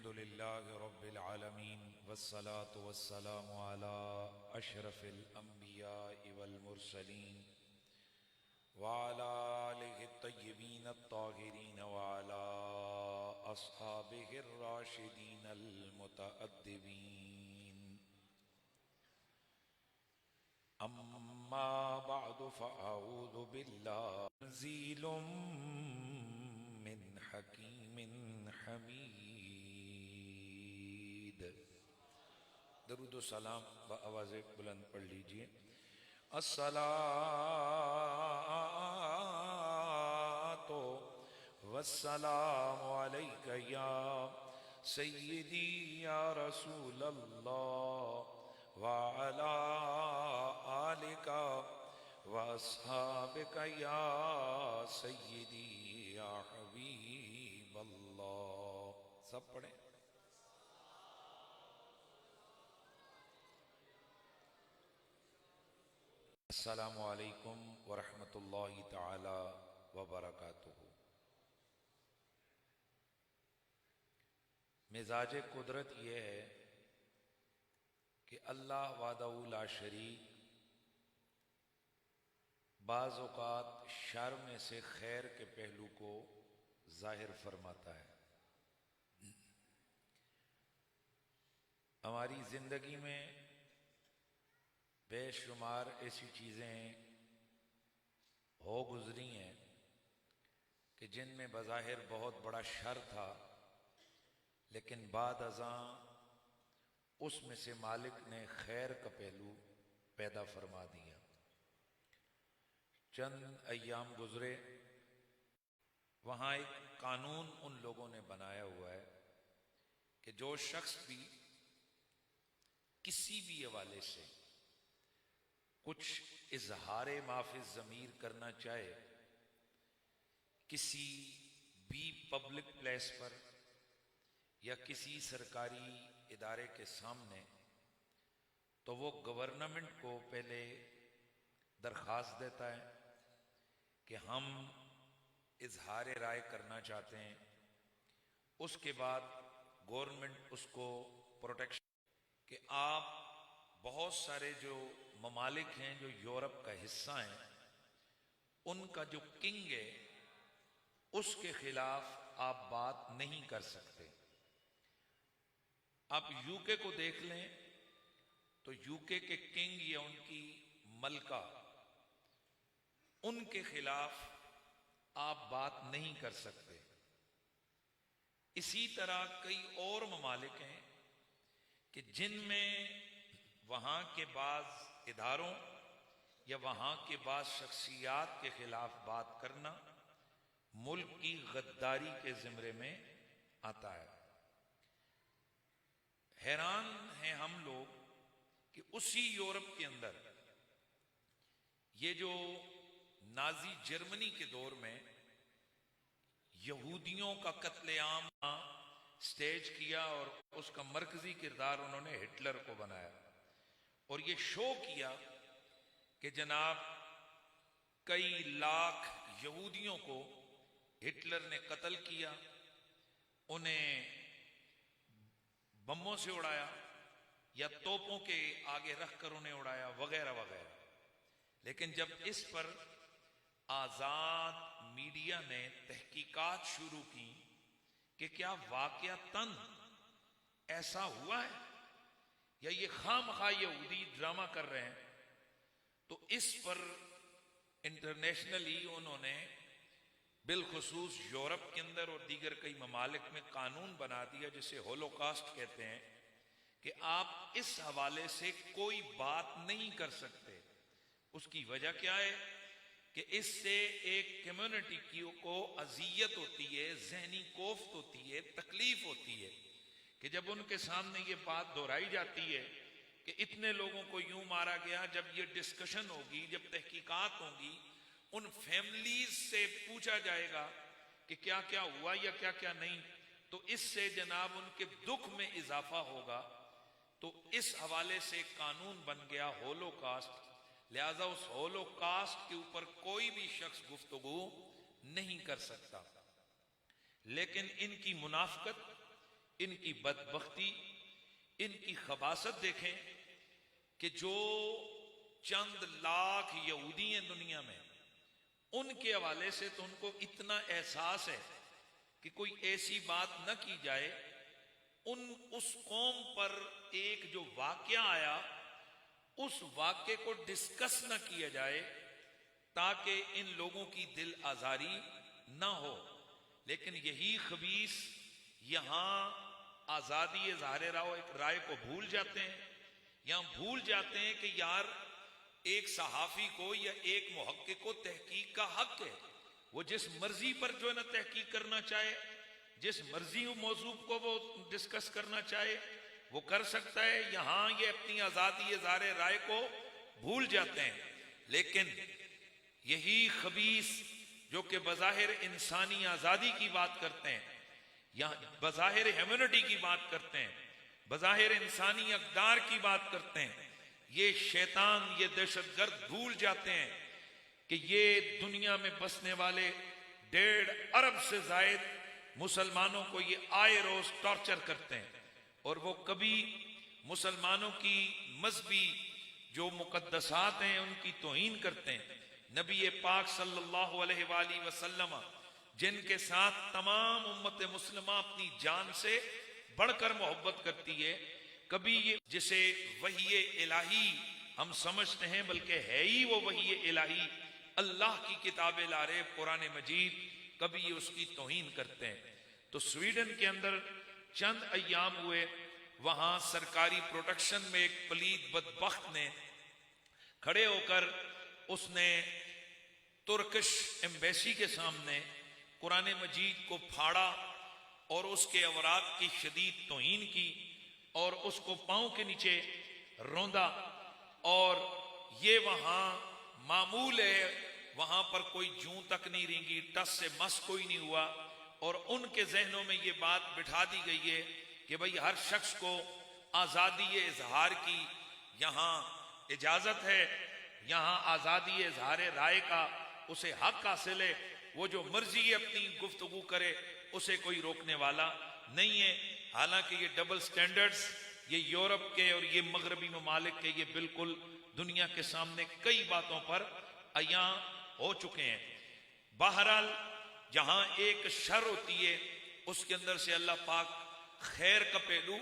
अल्हम्दुलिल्लाहि रब्बिल आलमीन वस्सलातु वस्सलामु अला अशरफिल अंबियाइ वल मुरसलीन व अला आलिहि तय्यबीन अत्ताहिरीन व अला अस्हाबिहि राशिदीन अल मुतअद्दिबीन। अम्मा बअदु फ़अऊज़ु बिल्लाहि तंज़ीलुम मिन हकीमिन हमीद। दरूद सलाम बआवाज़े बुलंद पढ़ लीजिए। अस्सलातु वस्सलामु अलैका या सय्यदी या रसूलल्लाह व अला आलिका व अस्हाबिका या सय्यदी या हबीबल्लाह। सब पढ़े। अस्सलामु अलैकुम व रहमतुल्लाहि तआला व बरकातुहू। मिजाज कुदरत यह है कि अल्लाह वादहू ला शरीक बाज़ औक़ात शर में से खैर के पहलू को जाहिर फरमाता है। हमारी जिंदगी में बेशुमार ऐसी चीज़ें हो गुजरी हैं कि जिनमें बज़ाहिर बहुत बड़ा शर था, लेकिन बाद अज़ां उसमें से मालिक ने खैर का पहलू पैदा फरमा दिया। चंद अय्याम गुजरे, वहाँ एक कानून उन लोगों ने बनाया हुआ है कि जो शख्स भी किसी भी हवाले से कुछ इजहारे माफिज ज़मीर करना चाहे किसी भी पब्लिक प्लेस पर या किसी सरकारी इदारे के सामने, तो वो गवर्नमेंट को पहले दरख्वास्त देता है कि हम इजहार राय करना चाहते हैं। उसके बाद गवर्नमेंट उसको प्रोटेक्शन कि आप बहुत सारे जो ममालिक हैं जो यूरोप का हिस्सा हैं, उनका जो किंग है उसके खिलाफ आप बात नहीं कर सकते। आप यूके को देख लें तो यूके के किंग या उनकी मलका, उनके खिलाफ आप बात नहीं कर सकते। इसी तरह कई और ममालिक हैं कि जिनमें वहां के बाज इदारों या वहां के बाज शख्सियात के खिलाफ बात करना मुल्क की गद्दारी के जिम्रे में आता है। हैरान हैं हम लोग कि उसी यूरोप के अंदर ये जो नाजी जर्मनी के दौर में यहूदियों का कत्लेआम स्टेज किया और उसका मरकजी किरदार उन्होंने हिटलर को बनाया और ये शो किया कि जनाब कई लाख यहूदियों को हिटलर ने कत्ल किया, उन्हें बमों से उड़ाया या तोपों के आगे रखकर उन्हें उड़ाया वगैरह वगैरह। लेकिन जब इस पर आजाद मीडिया ने तहकीकात शुरू की कि क्या वाकयातन ऐसा हुआ है या ये खामखा यहूदी ड्रामा कर रहे हैं, तो इस पर इंटरनेशनली उन्होंने बिलखुसूस यूरोप के अंदर और दीगर कई ममालिक में कानून बना दिया जिसे होलोकास्ट कहते हैं कि आप इस हवाले से कोई बात नहीं कर सकते। उसकी वजह क्या है कि इससे एक कम्युनिटी को अजियत होती है, जहनी कोफ्त होती है, तकलीफ होती है कि जब उनके सामने ये बात दोहराई जाती है कि इतने लोगों को यूं मारा गया। जब ये डिस्कशन होगी, जब तहकीकात होंगी, उन फैमिलीज से पूछा जाएगा कि क्या क्या हुआ या क्या क्या नहीं, तो इससे जनाब उनके दुख में इजाफा होगा। तो इस हवाले से कानून बन गया होलोकास्ट। लिहाजा उस होलोकास्ट के ऊपर कोई भी शख्स गुफ्तगू नहीं कर सकता। लेकिन इनकी मुनाफकत इनकी बदबख्ती, इनकी खबासत देखें कि जो चंद लाख यहूदी हैं दुनिया में, उनके हवाले से तो उनको इतना एहसास है कि कोई ऐसी बात न की जाए। उस कौम पर एक जो वाकया आया, उस वाक्य को डिस्कस न किया जाए ताकि इन लोगों की दिल आजारी ना हो। लेकिन यही खबीस यहां आजादी इज़हार राय को भूल जाते हैं। यहां भूल जाते हैं कि यार एक सहाफी को या एक मुहक्किक को तहकीक का हक है। वो जिस मर्जी पर जो है ना तहकीक करना चाहे, जिस मर्जी मौजू को वो डिस्कस करना चाहे वो कर सकता है। यहां ये अपनी आजादी इज़हार राय को भूल जाते हैं। लेकिन यही खबीस जो कि बज़ाहिर इंसानी आजादी की बात करते हैं, यहां बज़ाहिर ह्यूमैनिटी की बात करते हैं, बज़ाहिर इंसानी अक़दार की बात करते हैं, ये शैतान, ये दहशतगर्द भूल जाते हैं कि ये दुनिया में बसने वाले 1.5 अरब से जायद मुसलमानों को ये आए रोज टॉर्चर करते हैं और वो कभी मुसलमानों की मजहबी जो मुकद्दसात हैं उनकी तौहीन करते हैं। नबी पाक सल्लल्लाहु अलैहि वसल्लम जिनके साथ तमाम उम्मत मुस्लिमा अपनी जान से बढ़कर मोहब्बत करती है, कभी ये जिसे वही इलाही हम समझते हैं बल्कि है ही वो वही इलाही, अल्लाह की किताब लारे कुरान मजीद, कभी ये उसकी तौहीन करते हैं। तो स्वीडन के अंदर चंद अय्याम हुए, वहां सरकारी प्रोटेक्शन में एक पलीद बदबख्त ने खड़े होकर उसने तुर्किश एम्बेसी के सामने कुरान मजीद को फाड़ा और उसके अवराक की शदीद तौहीन की और उसको पांव के नीचे रौंदा। और ये वहां मामूल है, वहां पर कोई जूं तक नहीं रेंगी, टस से मस कोई नहीं हुआ। और उनके जहनों में ये बात बिठा दी गई है कि भाई हर शख्स को आजादी इजहार की यहां इजाजत है, यहां आजादी इजहार राय का उसे हक हासिल है। वो जो मर्जी अपनी गुफ्तगू करे उसे कोई रोकने वाला नहीं है। हालांकि ये डबल स्टैंडर्ड्स ये यूरोप के और ये मगरबी ममालिक के ये बिल्कुल दुनिया के सामने कई बातों पर अयां हो चुके हैं। बहरहाल जहां एक शर होती है उसके अंदर से अल्लाह पाक खैर का पहलू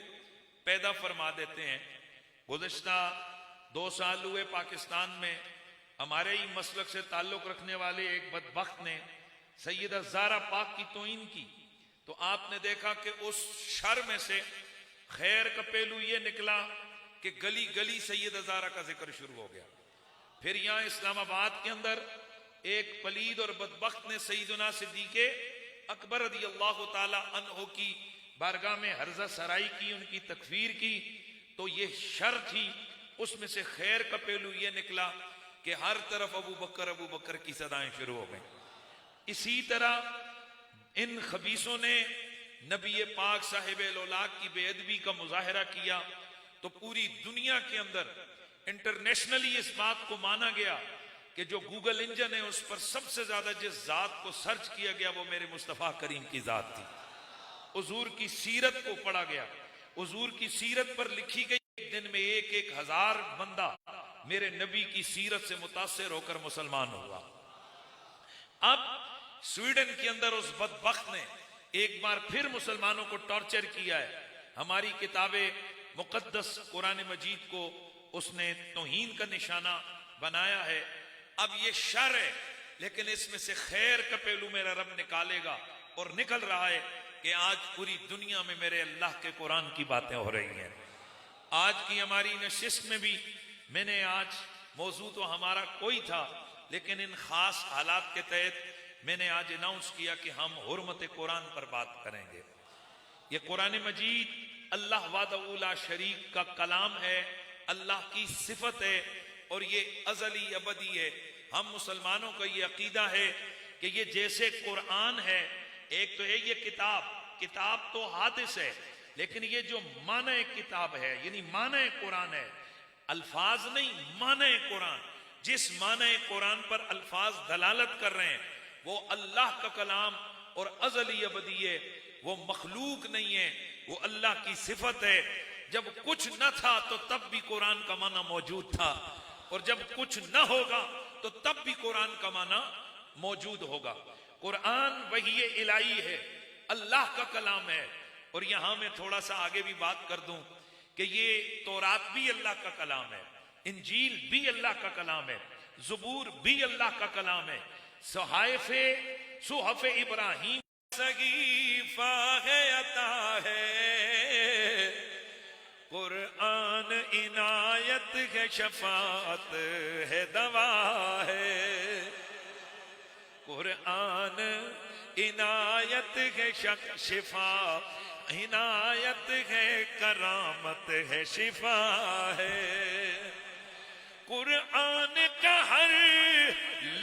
पैदा फरमा देते हैं। गुज़िश्ता 2 साल हुए पाकिस्तान में हमारे ही मसलक से ताल्लुक रखने वाले एक बदबख्त ने सैयदा ज़ारा पाक की तौहीन की, तो आपने देखा कि उस शर में से खैर का पहलू ये निकला कि गली गली सैयदा ज़ारा का जिक्र शुरू हो गया। फिर यहां इस्लामाबाद के अंदर एक पलीद और बदबख्त ने सैयदना सिद्दीक़े अकबर रज़ियल्लाहु ताला अन्हु की बारगाह में हर्जा सराई की, उनकी तकफीर की। तो ये शर थी, उसमें से खैर का पहलू ये निकला कि हर तरफ अबू बकर की सदाएं शुरू हो गई। इसी तरह इन खबीसों ने नबी पाक साहिब औलाद की बेअदबी का मुजाहरा किया तो पूरी दुनिया के अंदर इंटरनेशनली इस बात को माना गया कि जो गूगल इंजन है उस पर सबसे ज्यादा जिस जात को सर्च किया गया वो मेरे मुस्तफा करीम की जात थी। हुजूर की सीरत को पढ़ा गया, हुजूर की सीरत पर लिखी गई। एक दिन में 1,000 बंदा मेरे नबी की सीरत से मुतासिर होकर मुसलमान हुआ। अब स्वीडन के अंदर उस बदबख्त ने एक बार फिर मुसलमानों को टॉर्चर किया है। हमारी किताबे मुकद्दस कुरान मजीद को उसने तौहीन का निशाना बनाया है। अब ये शर है, लेकिन इसमें से खैर का पहलू मेरा रब निकालेगा और निकल रहा है कि आज पूरी दुनिया में मेरे अल्लाह के कुरान की बातें हो रही हैं। आज की हमारी नशिस्त में भी मैंने आज मौजू तो हमारा कोई था, लेकिन इन खास हालात के तहत मैंने आज अनाउंस किया कि हम हुर्मत कुरान पर बात करेंगे। ये कुरान मजीद अल्लाह वादा शरीक का कलाम है, अल्लाह की सिफत है और ये अजली अबदी है। हम मुसलमानों का ये अकीदा है कि ये जैसे कुरान है, एक तो है ये किताब तो हादिस है, लेकिन ये जो माने किताब है यानी माने कुरान है, अल्फाज नहीं माने कुरान। जिस माने कुरान पर अल्फाज दलालत कर रहे हैं वो अल्लाह का कलाम और अजली अबदी है, वो मखलूक नहीं है। वो अल्लाह की सिफत है। जब कुछ न था तो तब भी कुरान का माना मौजूद था, और जब कुछ न होगा तो तब भी कुरान का माना मौजूद होगा। कुरान वही इलाही है, अल्लाह का कलाम है। और यहां मैं थोड़ा सा आगे भी बात कर दूं कि ये तौरात भी अल्लाह का कलाम है, इंजील भी अल्लाह का कलाम है, ज़बूर भी अल्लाह का कलाम है, सुहफ़ इब्राहिम सगीफा है, अता है, कुरान इनायत है, शफात है, दवा है, कुरान इनायत है, शिफा इनायत है, करामत है, शिफा है। कुरान का हर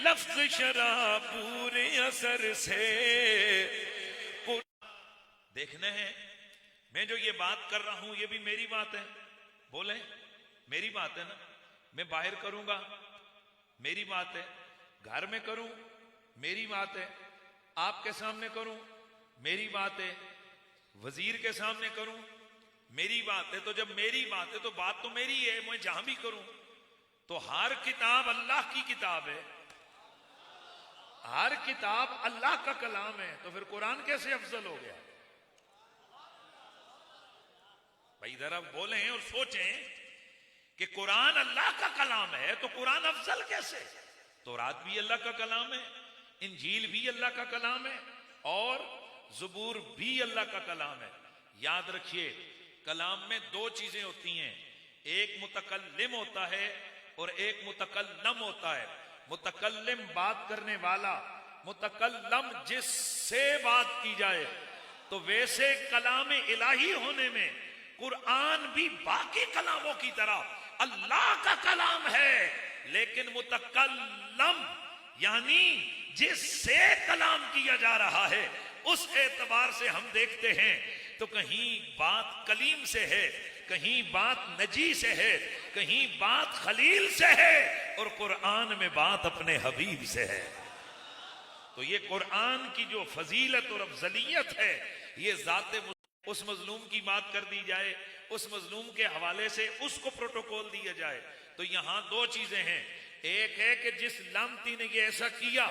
लफ्ज शराब पूरे असर से देखने हैं। मैं जो ये बात कर रहा हूं ये भी मेरी बात है, बोले मेरी बात है ना। मैं बाहर करूंगा मेरी बात है, घर में करूं मेरी बात है, आपके सामने करूं मेरी बात है, वजीर के सामने करूं मेरी बात है। तो जब मेरी बात है तो बात तो मेरी है, मैं जहां भी करूं। तो हर किताब अल्लाह की किताब है, हर किताब अल्लाह का कलाम है, तो फिर कुरान कैसे अफजल हो गया? भाई जरा बोलें और सोचें कि कुरान अल्लाह का कलाम है तो कुरान अफजल कैसे? तौरात भी अल्लाह का कलाम है, इंजील भी अल्लाह का कलाम है, और ज़बूर भी अल्लाह का कलाम है। याद रखिए, कलाम में दो चीजें होती हैं, एक मुतकल्लिम होता है और एक मुतकल्लम होता है। मुतकल्लिम बात करने वाला, मुतकल्लम जिससे बात की जाए। तो वैसे कलाम इलाही होने में कुरान भी बाकी कलामों की तरह अल्लाह का कलाम है, लेकिन मुतकल्लम यानी जिससे कलाम किया जा रहा है, उस एतबार से हम देखते हैं तो कहीं बात कलीम से है, कहीं बात नजी से है, कहीं बात खलील से है, और कुरान में बात अपने हबीब से है। तो ये कुरान की जो फजीलत और अफजलियत है, ये जाते उस मजलूम की बात कर दी जाए, उस मजलूम के हवाले से उसको प्रोटोकॉल दिया जाए। तो यहां दो चीजें हैं, एक है कि जिस लामती ने ये ऐसा किया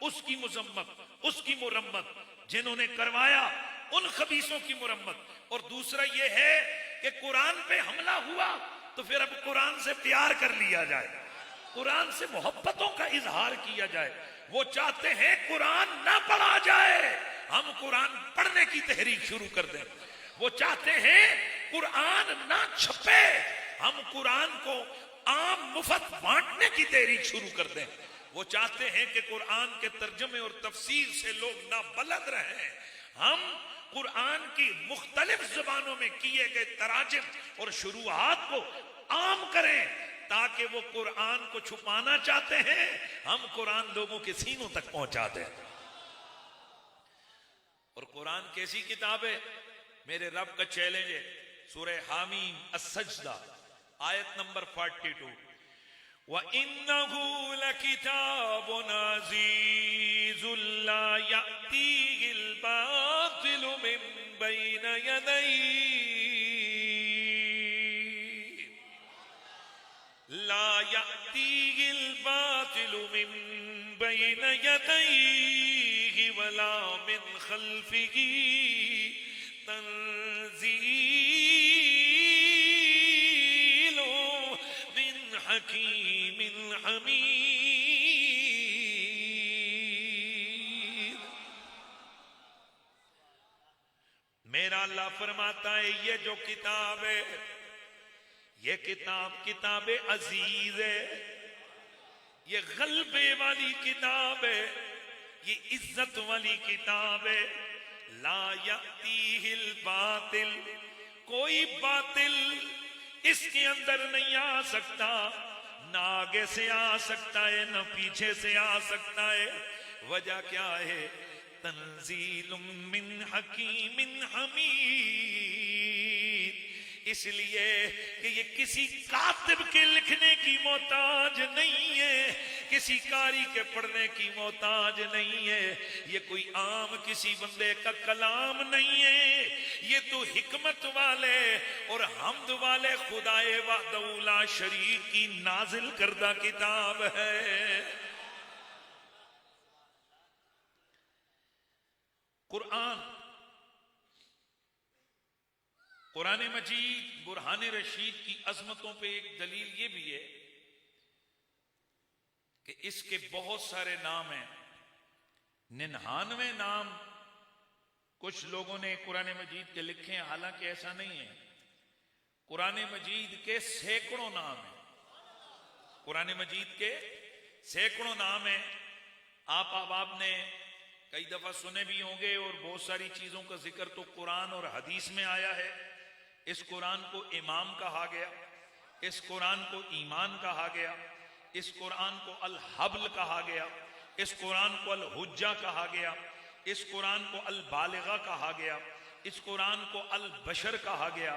उसकी मुजम्मत, उसकी मुरम्मत, जिन्होंने करवाया उन खबीसों की मुरम्मत, और दूसरा ये है कि कुरान पे हमला हुआ तो फिर अब कुरान से प्यार कर लिया जाए, कुरान से मोहब्बतों का इजहार किया जाए। वो चाहते हैं कुरान ना पढ़ा जाए, हम कुरान पढ़ने की तहरीक शुरू कर दें। वो चाहते हैं कुरान ना छपे, हम कुरान को आम मुफ्त बांटने की तहरीक शुरू कर दें। वो चाहते हैं कि कुरान के तर्जुमे और तफसीर से लोग ना बलद रहे, हम कुरान की मुख्तलिफ जुबानों में किए गए तराजिम और शुरुआत को आम करें, ताकि वो कुरान को छुपाना चाहते हैं, हम कुरान लोगों के सीनों तक पहुंचा दें। और कुरान कैसी किताब है? मेरे रब का चैलेंज है, सूरह हामीम अस-सजदा आयत नंबर 42, व इन्नहु लकिताबुन अज़ीज़ुल ला यअतीहिल बातिलु मिन बैन यदैहि ला यअतीहिल बातिलु मिन बैन यदैहि वला मिन खल्फिही तंज़ीलु मिन हकीमिन हमीद। मेरा अल्लाह फरमाता है, ये जो किताब है, ये किताब अजीज है, ये गलबे वाली किताब है, ये इज्जत वाली किताब है। ला यअतीहिल बातिल, कोई बातिल इसके अंदर नहीं आ सकता, ना आगे से आ सकता है, ना पीछे से आ सकता है। वजह क्या है? तंजीलुम मिन हकीमिन हमीद, इसलिए कि ये किसी कातिब के लिखने की मोहताज नहीं है, किसी कारी के पढ़ने की मोहताज नहीं है, ये कोई आम किसी बंदे का कलाम नहीं है, ये तो हिकमत वाले और हम्द वाले खुदाए वहदहू ला शरीक की नाजिल करदा किताब है। कुरान मजीद बुरहान रशीद की अजमतों पे एक दलील ये भी है कि इसके बहुत सारे नाम हैं। 99 नाम कुछ लोगों ने कुरान मजीद के लिखे हैं, हालांकि ऐसा नहीं है। कुरान मजीद के सैकड़ों नाम हैं, कुरान मजीद के सैकड़ों नाम हैं। आपने कई दफा सुने भी होंगे, और बहुत सारी चीजों का जिक्र तो कुरान और हदीस में आया है। इस कुरान को इमाम कहा गया, इस कुरान को ईमान कहा गया, इस कुरान को अल हब्ल कहा गया, इस कुरान को अल हुज्जा कहा गया, इस कुरान को अल बालिगा कहा गया, इस कुरान को अल बशर कहा गया,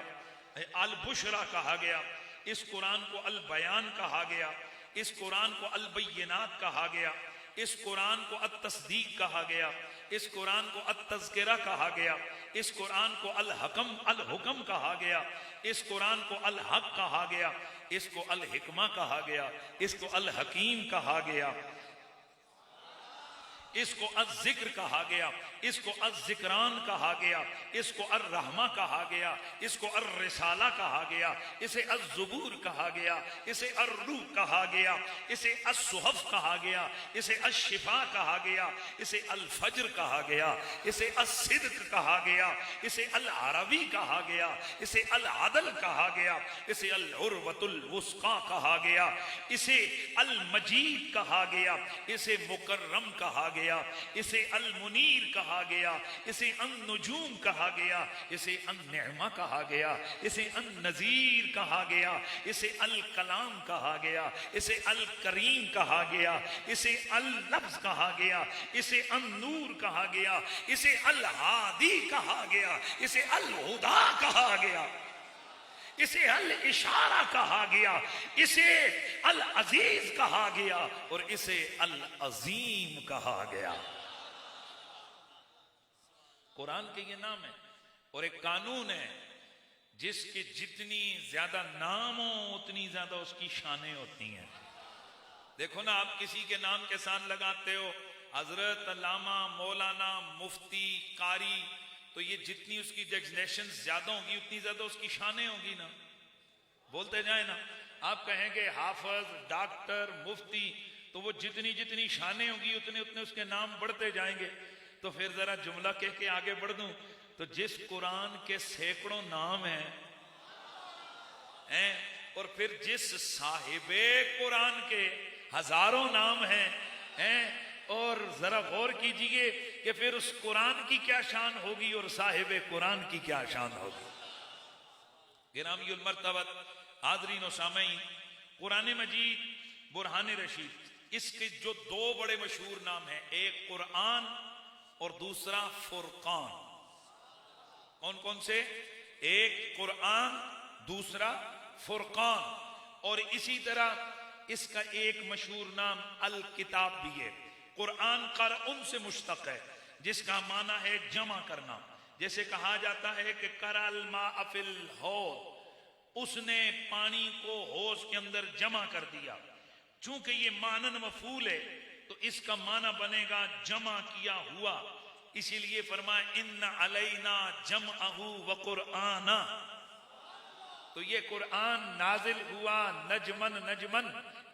अल बुशरा कहा गया, इस कुरान को अल बयान कहा गया, इस कुरान को अल बय्यनात कहा गया, इस कुरान को अत तस्दीक कहा गया, इस कुरान को अत तज़किरा कहा गया, इस कुरान को अल हकम अल हुकम कहा गया, इस कुरान को अल हक कहा गया, इसको अल हिकमा कहा गया, इसको अल हकीम कहा गया, इसको अज़-ज़िक्र कहा गया, इसको अज़-ज़िक्रान कहा गया, इसको अर-रहमा कहा गया, इसको अर-रिसाला कहा गया, इसे अज़-ज़ुबूर कहा गया, इसे अर-रूह कहा गया, इसे अस-सुहफ़ कहा गया, इसे अश-शिफा कहा गया, इसे अल-फज्र कहा गया, इसे अस-सिद्क़ कहा गया, इसे अल-अरबी कहा गया, इसे अल-अदल कहा गया, इसे अल-उर्वतुल वुस्क़ा कहा गया, इसे अल-मजीद कहा गया, इसे मुकर्रम कहा गया, इसे अल-मुनीर कहा गया, इसे अन-नुजूम कहा गया, इसे अन-निअमा कहा गया, इसे अन-नज़ीर कहा गया, इसे अल-कलाम कहा गया, इसे अल-करीम कहा गया, इसे अल-लफ्ज़ कहा गया, इसे अन-नूर कहा गया, इसे अल-हादी कहा गया, इसे अल-हुदा कहा गया, इसे अल इशारा कहा गया, इसे अल अजीज कहा गया, और इसे अल अजीम कहा गया। कुरान के ये नाम है। और एक कानून है, जिसके जितनी ज्यादा नाम हो उतनी ज्यादा उसकी शानें होती हैं। देखो ना, आप किसी के नाम के साथ लगाते हो हजरत, अल्लामा, मौलाना, मुफ्ती, कारी, तो ये जितनी उसकी डेजिग्नेशन ज्यादा होगी उतनी ज्यादा उसकी शानें होगी ना। बोलते जाए ना, आप कहेंगे हाफिज, डॉक्टर, मुफ्ती, तो वो जितनी जितनी शानें होगी उतने उतने उसके नाम बढ़ते जाएंगे। तो फिर जरा जुमला कह के आगे बढ़ दूं, तो जिस कुरान के सैकड़ों नाम हैं, और फिर जिस साहिबे कुरान के हजारों नाम हैं, और जरा गौर कीजिए कि फिर उस कुरान की क्या शान होगी और साहिबे कुरान की क्या शान होगी। गिरामीउल मर्तबत हाज़रीन व सामईन, कुरान मजीद बुरहान रशीद, इसके जो दो बड़े मशहूर नाम हैं, एक कुरान और दूसरा फुरकान। कौन कौन से? एक कुरान, दूसरा फुरकान। और इसी तरह इसका एक मशहूर नाम अल किताब भी है। कुरान क़रउन से मुश्तक़ है, जिसका माना है जमा करना। जैसे कहा जाता है कि करल मा अफिल हौद, उसने पानी को हौज के अंदर जमा कर दिया। चूंकि ये मानन मफूल है तो इसका माना बनेगा जमा किया हुआ। इसीलिए फरमाए इन्ना अलैना जमअहू व कुरआना। तो ये कुरान नाजिल हुआ नजमन नजमन,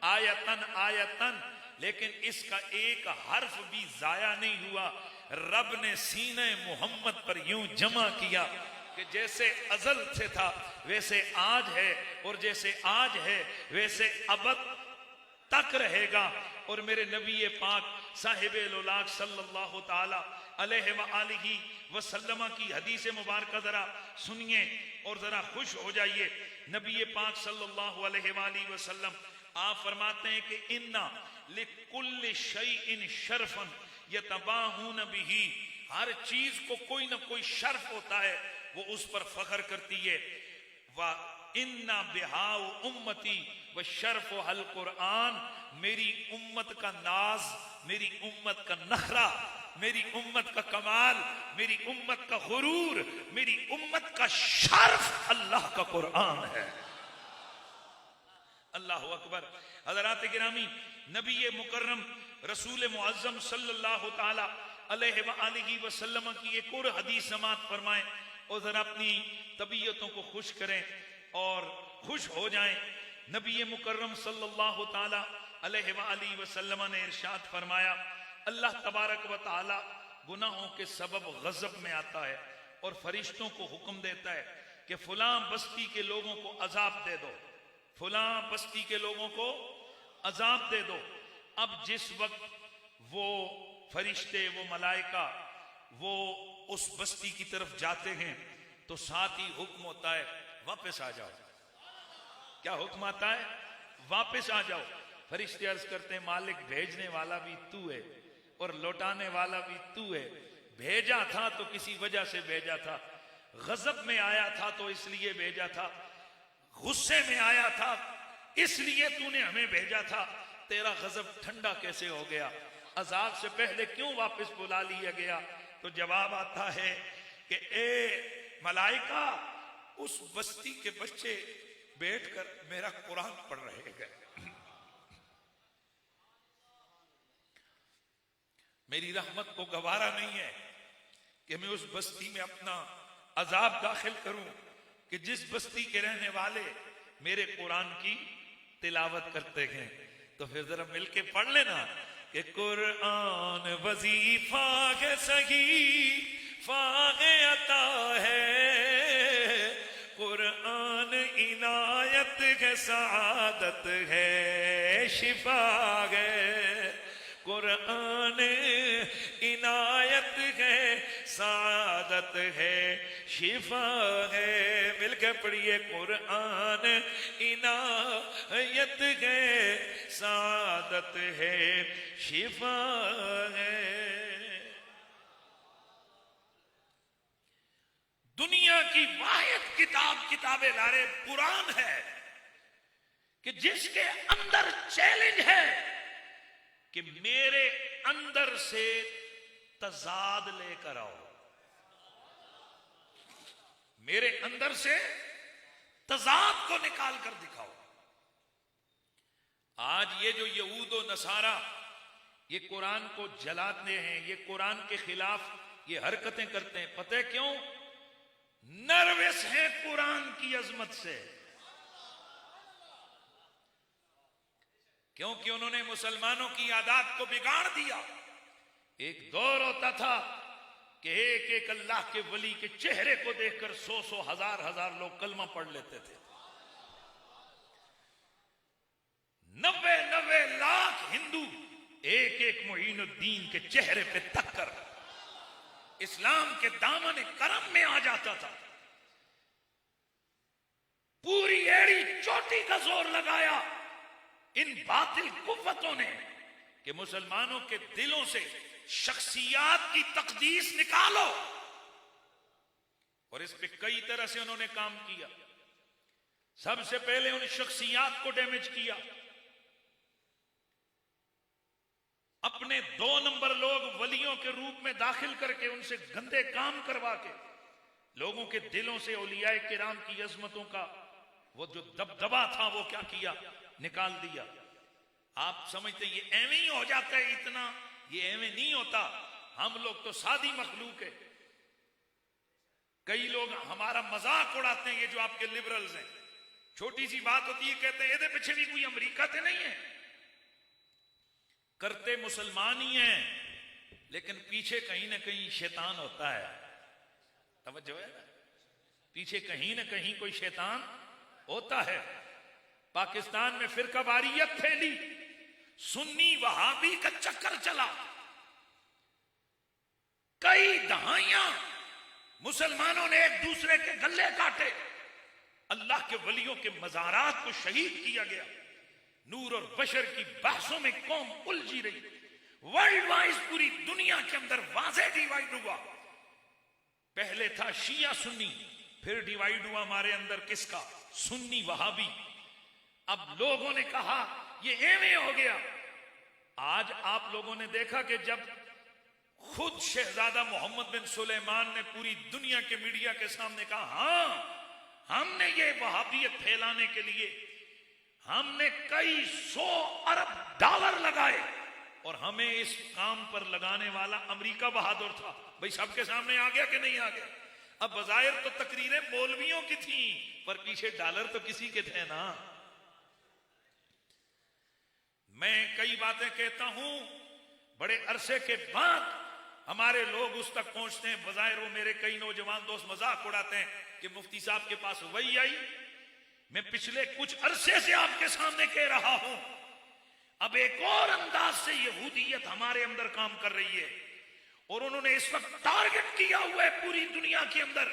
आयतन आयतन, लेकिन इसका एक हर्फ भी जाया नहीं हुआ। रब ने सीने मोहम्मद पर यूं जमा किया कि जैसे अजल से था वैसे आज है, और जैसे आज है वैसे अबद तक रहेगा। और मेरे नबी पाक साहिबे लौलाक सल्लल्लाहु ताला अलैहि व आलिहि वसल्लम की हदीस मुबारक जरा सुनिए और जरा खुश हो जाइए। नबी पाक सल्लल्लाहु अलैहि व आलिहि वसल्लम आप फरमाते हैं कि इन्ना लिकुल्लि शैइन शरफन यतबाहून बिही, हर चीज को कोई ना कोई शर्फ होता है, वो उस पर फख्र करती है। व इन्ना बिहाउ उम्मती व शर्फ हल कुरान, मेरी उम्मत का नाज, मेरी उम्मत का नखरा, मेरी उम्मत का कमाल, मेरी उम्मत का गुरूर, मेरी उम्मत का शर्फ अल्लाह का कुरान है। अल्लाह अकबर। हज़रात गिरामी, नबी मुकर्रम रसूल मुअज़्ज़म सल्लल्लाहु ताला अलैहि वसल्लम की एक और हदीस समात फरमाएं और जरा अपनी तबीयतों को खुश करें और खुश हो जाएं। नबी मुकर्रम सल्लल्लाहु ताला अलैहि वसल्लम ने इरशाद फरमाया, अल्लाह तबारक व ताला गुनाहों के सबब गजब में आता है और फरिश्तों को हुक्म देता है कि फलां बस्ती के लोगों को अजाब दे दो, फलां बस्ती के लोगों को अजाब दे दो। अब जिस वक्त वो फरिश्ते, वो मलाइका, वो उस बस्ती की तरफ जाते हैं तो साथ ही हुक्म होता है वापस आ जाओ। क्या हुक्म आता है? वापस आ जाओ। फरिश्ते अर्ज करते हैं, मालिक भेजने वाला भी तू है और लौटाने वाला भी तू है। भेजा था तो किसी वजह से भेजा था, गजब में आया था तो इसलिए भेजा था, गुस्से में आया था इसलिए तूने हमें भेजा था। तेरा गजब ठंडा कैसे हो गया? अजाब से पहले क्यों वापस बुला लिया गया? तो जवाब आता है कि ए मलाइका, उस बस्ती के बच्चे बैठकर मेरा कुरान पढ़ रहे हैं, मेरी रहमत को गवारा नहीं है कि मैं उस बस्ती में अपना अजाब दाखिल करूं कि जिस बस्ती के रहने वाले मेरे कुरान की तिलावत करते हैं। तो फिर जरा मिलके पढ़ लेना कि कुरान वजीफा है, सही फागे अता है, कुरान इनायत है, सआदत है, शिफा है, कुरान इनायत है, सआदत है, शिफा है। मिलकर पढ़िए, कुरान इनायत है, सआदत है, शिफा है। दुनिया की वाहिद किताब किताबे लारे कुरान है कि जिसके अंदर चैलेंज है कि मेरे अंदर से तजाद लेकर आओ, मेरे अंदर से तजाद को निकाल कर दिखाओ। आज ये जो यहूद और नसारा ये कुरान को जलाते हैं, ये कुरान के खिलाफ ये हरकतें करते हैं, पता है क्यों? नर्वस है कुरान की अजमत से, क्योंकि उन्होंने मुसलमानों की आदत को बिगाड़ दिया। एक दौर होता था कि एक एक अल्लाह के वली के चेहरे को देखकर 100 हजार हजार लोग कलमा पढ़ लेते थे। 90 लाख हिंदू एक एक मोइनुद्दीन के चेहरे पे तक कर इस्लाम के दामन करम में आ जाता था। पूरी एड़ी चोटी का जोर लगाया इन बातिल कुव्वतों ने कि मुसलमानों के दिलों से शख्सियात की तकदीस निकालो, और इस पे कई तरह से उन्होंने काम किया। सबसे पहले उन शख्सियात को डैमेज किया, अपने 2 नंबर लोग वलियों के रूप में दाखिल करके उनसे गंदे काम करवा के लोगों के दिलों से औलियाए किराम की अजमतों का वो जो दबदबा था वो क्या किया, निकाल दिया। आप समझते ये एवं ही हो जाता है, इतना ये एवं नहीं होता। हम लोग तो सादी मखलूक है। कई लोग हमारा मजाक उड़ाते हैं, ये जो आपके लिबरल्स हैं, छोटी सी बात होती है कहते हैं ये पीछे भी कोई अमेरिका तो नहीं है। करते मुसलमान ही हैं लेकिन पीछे कहीं ना कहीं शैतान होता है। तवज्जो है ना, पीछे कहीं ना कहीं कोई शैतान होता है। पाकिस्तान में फिरकावारियत फैली, सुन्नी वहाबी का चक्कर चला, कई दहाइयां मुसलमानों ने एक दूसरे के गले काटे, अल्लाह के वलियों के मज़ारात को शहीद किया गया। नूर और बशर की बहसों में कौम उलझी रही। वर्ल्ड वाइज पूरी दुनिया के अंदर वाज़े डिवाइड हुआ। पहले था शिया सुन्नी, फिर डिवाइड हुआ हमारे अंदर किसका? सुन्नी वहाबी। अब लोगों ने कहा ये एवं हो गया। आज आप लोगों ने देखा कि जब खुद शहजादा मोहम्मद बिन सुलेमान ने पूरी दुनिया के मीडिया के सामने कहा, हां हमने ये वहाबियत फैलाने के लिए हमने कई 100 अरब डॉलर लगाए और हमें इस काम पर लगाने वाला अमेरिका बहादुर था। भाई सबके सामने आ गया कि नहीं आ गया? अब बजायर तो तकरीरें मौलवियों की थी, पर पीछे डॉलर तो किसी के थे ना। मैं कई बातें कहता हूं, बड़े अरसे के बाद हमारे लोग उस तक पहुंचते हैं। बजायर वो मेरे कई नौजवान दोस्त मजाक उड़ाते हैं कि मुफ्ती साहब के पास वही आई। मैं पिछले कुछ अरसे से आपके सामने कह रहा हूं, अब एक और अंदाज से यहूदियत हमारे अंदर काम कर रही है और उन्होंने इस वक्त टारगेट किया हुआ है पूरी दुनिया के अंदर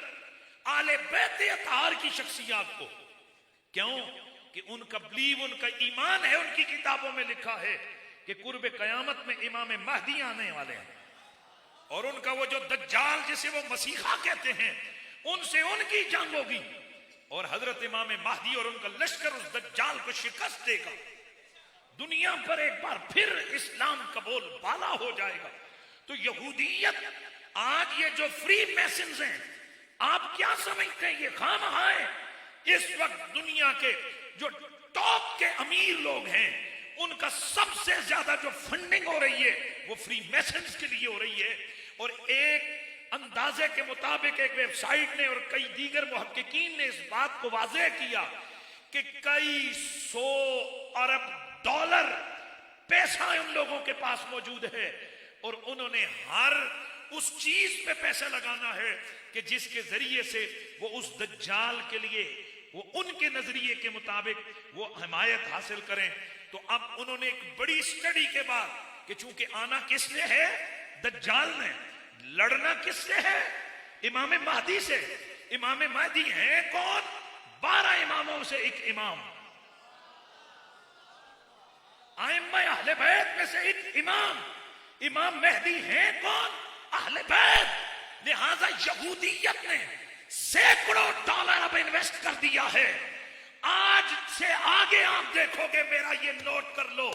आले बैत अतहार की शख्सियत को। क्यों? कि उनका बिलीव, उनका ईमान है, उनकी किताबों में लिखा है कि कुर्ब कयामत में इमाम महदी आने वाले हैं और उनका वो जो दज्जाल जिसे वो मसीहा कहते हैं उनसे उनकी जंग होगी और हजरत इमाम महदी और उनका लश्कर उस दज्जाल को शिकस्त देगा। दुनिया पर एक बार फिर इस्लाम का बोल बाला हो जाएगा। तो यहूदियत आज ये जो फ्री मैसन्स हैं, आप क्या समझते हैं ये खामखा है? इस वक्त दुनिया के जो टॉप के अमीर लोग हैं उनका सबसे ज्यादा जो फंडिंग हो रही है वो फ्री मैसन्स के लिए हो रही है। और एक अंदाजे के मुताबिक एक वेबसाइट ने और कई दीगर मुहक्किकीन ने इस बात को वाज़ेह किया कि कई 100 अरब डॉलर पैसा उन लोगों के पास मौजूद है और उन्होंने हर उस चीज पे पैसा लगाना है कि जिसके जरिए से वो उस दज्जाल के लिए वो उनके नजरिए के मुताबिक वो हिमायत हासिल करें। तो अब उन्होंने एक बड़ी स्टडी के बाद कि चूंकि आना किसने है? दज्जाल ने। लड़ना किससे है? इमाम महदी से। इमाम महदी है कौन? 12 इमामों से एक इमाम, आइम्मा अहले बैत में से एक इमाम। इमाम महदी है कौन? अहले बैत। लिहाजा यहूदियत ने सैकड़ों डॉलर अब इन्वेस्ट कर दिया है। आज से आगे आप देखोगे, मेरा ये नोट कर लो,